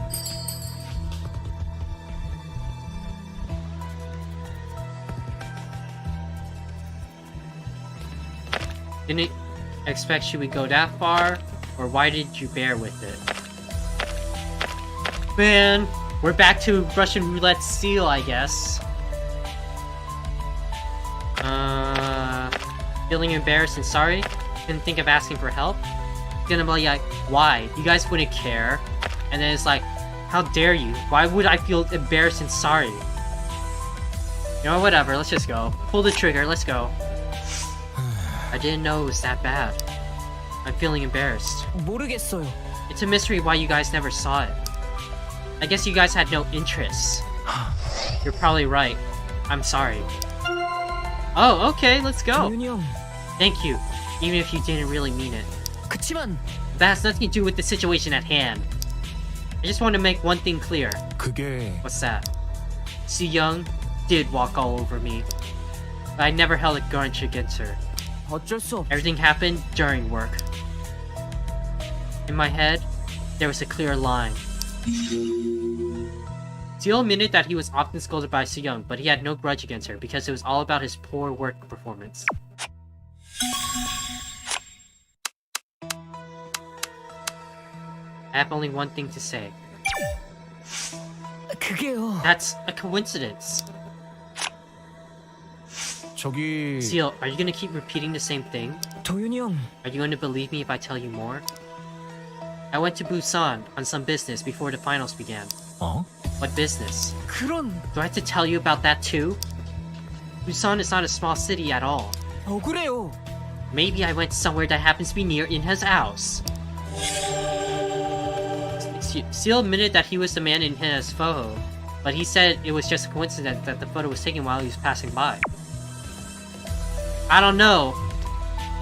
Didn't expect she would go that far, or why did you bear with it? Man, we're back to Russian roulette Seal, I guess. Feeling embarrassed and sorry? Couldn't think of asking for help? Gonna be like, why? You guys wouldn't care. And then it's like, how dare you? Why would I feel embarrassed and sorry? You know, whatever, let's just go. Pull the trigger, let's go. I didn't know it was that bad. I'm feeling embarrassed. 모르겠어요. It's a mystery why you guys never saw it. I guess you guys had no interest. You're probably right. I'm sorry. Oh, okay, let's go. 조윤이 형. Thank you, even if you didn't really mean it. 그치만 That has nothing to do with the situation at hand. I just want to make one thing clear. 그게 What's that? Seyoung did walk all over me, but I never held a grudge against her. 어쩔 수 없. Everything happened during work. In my head, there was a clear line. Seal admitted that he was often scolded by Seyoung, but he had no grudge against her because it was all about his poor work performance. I have only one thing to say. 그게요. That's a coincidence. 저기 Seal, are you gonna keep repeating the same thing? 도윤이 형. Are you going to believe me if I tell you more? I went to Busan on some business before the finals began. 어? What business? 그런 Do I have to tell you about that too? Busan is not a small city at all. 억울해요. Maybe I went somewhere that happens to be near Inha's house. Seal admitted that he was the man in his photo, but he said it was just a coincidence that the photo was taken while he was passing by. I don't know.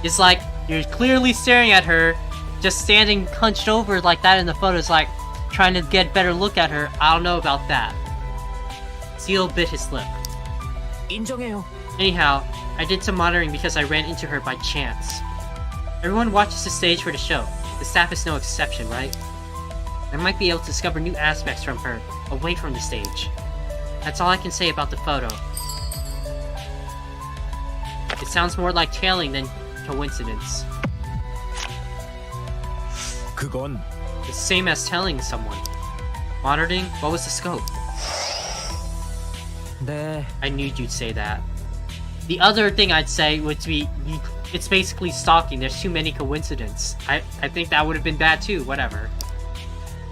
It's like, you're clearly staring at her, just standing hunched over like that in the photo is like, trying to get a better look at her. I don't know about that. Seal bit his lip. 인정해요. Anyhow, I did some monitoring because I ran into her by chance. Everyone watches the stage for the show. The staff is no exception, right? I might be able to discover new aspects from her, away from the stage. That's all I can say about the photo. It sounds more like tailing than coincidence. 그건 The same as telling someone. Monitoring? What was the scope? 네. I knew you'd say that. The other thing I'd say would be, it's basically stalking. There's too many coincidences. I think that would have been bad too, whatever.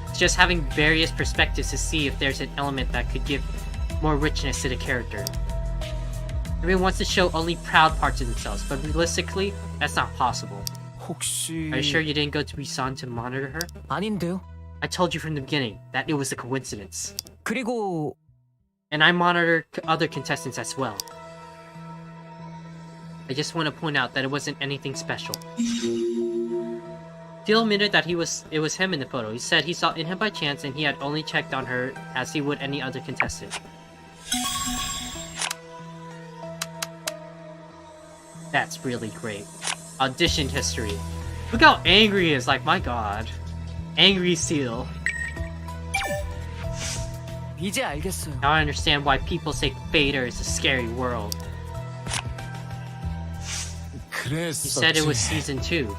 It's just having various perspectives to see if there's an element that could give more richness to the character. Everyone wants to show only proud parts of themselves, but realistically, that's not possible. 혹시... Are you sure you didn't go to Busan to monitor her? 아닌데요. I told you from the beginning that it was a coincidence. 그리고 And I monitored other contestants as well. I just want to point out that it wasn't anything special. Phil admitted that it was him in the photo. He said he saw Inha by chance and he had only checked on her as he would any other contestant. That's really great. Audition history. Look how angry he is, like, my god. Angry Seal. 이제 알겠어요. Now I understand why people say Fader is a scary world. You said it was season 2.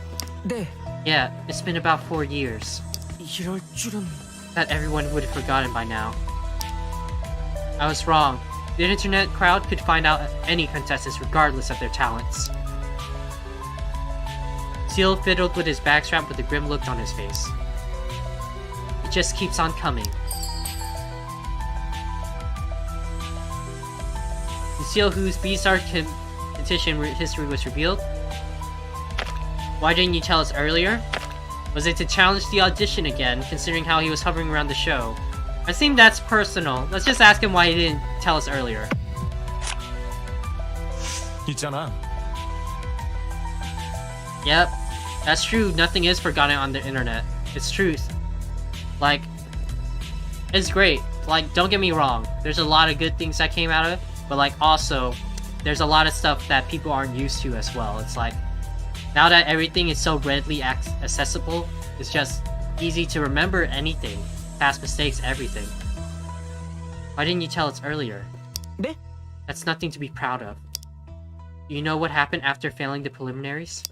네. Yeah, it's been about 4 years. 이럴 줄은... That everyone would have forgotten by now. I was wrong. The internet crowd could find out any contestants regardless of their talents. Seal fiddled with his backstrap with a grim look on his face. It just keeps on coming. The Seal whose B-Star competition history was revealed? Why didn't you tell us earlier? Was it to challenge the audition again, considering how he was hovering around the show? I think that's personal. Let's just ask him why he didn't tell us earlier. 있잖아. Yep, that's true. Nothing is forgotten on the internet. It's truth. Like, it's great. Like, don't get me wrong. There's a lot of good things that came out of it, but like also, there's a lot of stuff that people aren't used to as well. It's like, now that everything is so readily accessible, it's just easy to remember anything. Past mistakes, everything. Why didn't you tell us earlier? 네? That's nothing to be proud of. Do you know what happened after failing the preliminaries?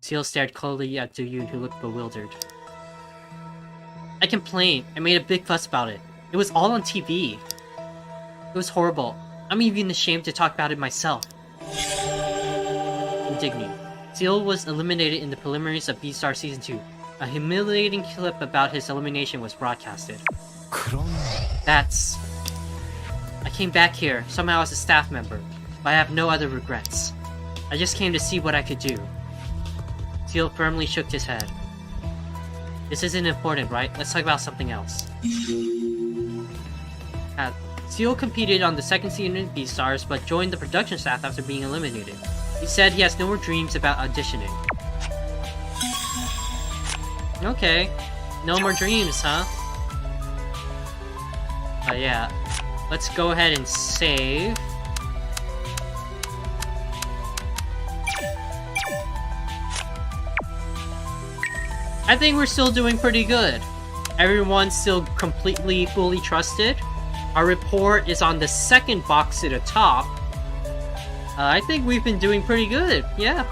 Seal stared coldly at Juyoung, who looked bewildered. I complained. I made a big fuss about it. It was all on TV. It was horrible. I'm even ashamed to talk about it myself. Indignant. Seal was eliminated in the preliminaries of Beastar Season 2. A humiliating clip about his elimination was broadcasted. 그럼 That's... I came back here, somehow as a staff member, but I have no other regrets. I just came to see what I could do. Seal firmly shook his head. This isn't important, right? Let's talk about something else. Seal competed on the second season of Beastars, but joined the production staff after being eliminated. He said he has no more dreams about auditioning. Okay. No more dreams, huh? Yeah. Let's go ahead and save. I think we're still doing pretty good. Everyone's still completely, fully trusted. Our report is on the second box to the top. I think we've been doing pretty good, yeah.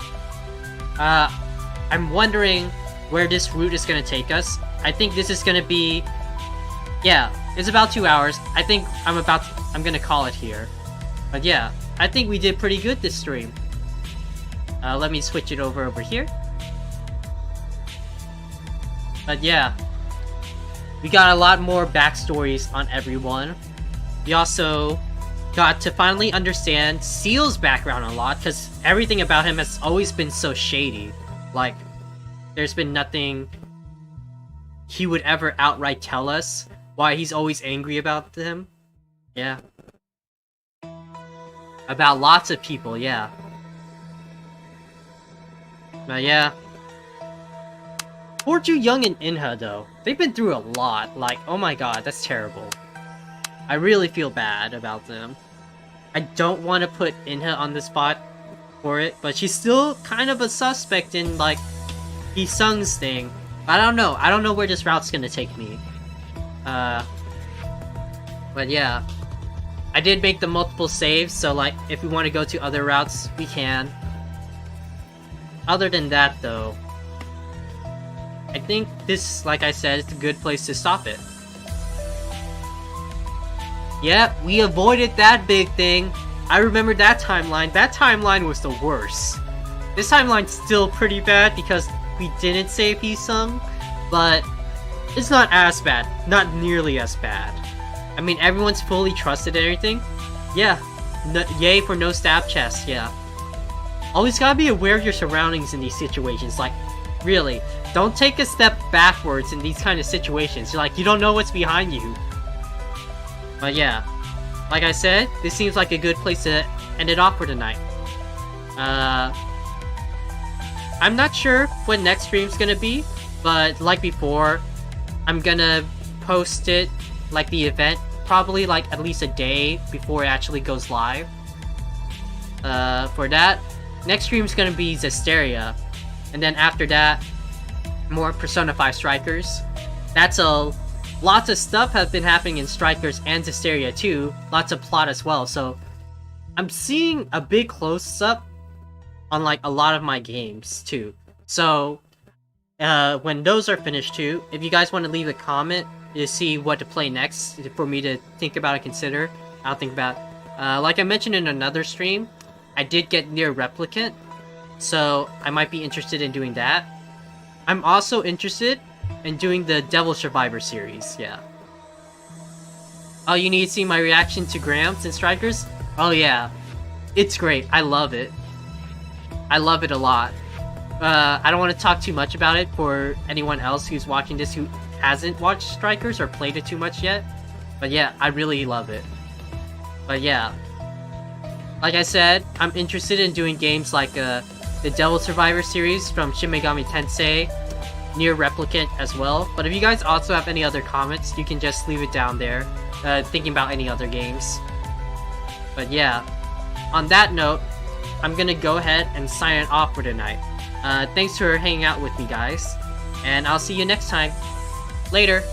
I'm wondering where this route is gonna take us. I think this is gonna be... Yeah, it's about 2 hours. I think I'm gonna call it here. But yeah, I think we did pretty good this stream. Let me switch it over here. But yeah, we got a lot more backstories on everyone. We also got to finally understand Seal's background a lot, because everything about him has always been so shady. Like, there's been nothing... he would ever outright tell us why he's always angry about them. Yeah. About lots of people, yeah. But yeah. Poor Juyoung and Inha though. They've been through a lot. Like, oh my god, that's terrible. I really feel bad about them. I don't want to put Inha on the spot for it, but she's still kind of a suspect in, like, Sung's thing. I don't know. I don't know where this route's gonna take me. But yeah. I did make the multiple saves, so, like, if we want to go to other routes, we can. Other than that, though, I think this, like I said, is a good place to stop it. Yep, we avoided that big thing. I remember that timeline. That timeline was the worst. This timeline's still pretty bad because we didn't save Sung, but it's not as bad. Not nearly as bad. I mean, everyone's fully trusted and everything. Yeah, yay for no stab chest, yeah. Always gotta be aware of your surroundings in these situations. Like, really, don't take a step backwards in these kind of situations. You're like, you don't know what's behind you. But yeah, like I said, this seems like a good place to end it off for tonight. I'm not sure what next stream's gonna be, but like before, I'm gonna post it, like the event, probably like at least a day before it actually goes live. For that, next stream's gonna be Zesteria, and then after that, more Persona 5 Strikers. That's lots of stuff has been happening in Strikers and Zesteria too. Lots of plot as well. So I'm seeing a big close-up on like a lot of my games too. So when those are finished too, if you guys want to leave a comment to see what to play next for me to think about and consider, I'll think about. Like I mentioned in another stream, I did get Near Replicant, so I might be interested in doing that. I'm also interested in doing the Devil Survivor series, yeah. Oh, you need to see my reaction to Gramps and Strikers? Oh yeah, it's great. I love it. I love it a lot. I don't want to talk too much about it for anyone else who's watching this who hasn't watched Strikers or played it too much yet. But yeah, I really love it. But yeah, like I said, I'm interested in doing games like the Devil Survivor series from Shin Megami Tensei, Near Replicant as well. But if you guys also have any other comments, you can just leave it down there, thinking about any other games. But yeah, on that note, I'm gonna go ahead and sign it off for tonight. Thanks for hanging out with me, guys, and I'll see you next time. Later!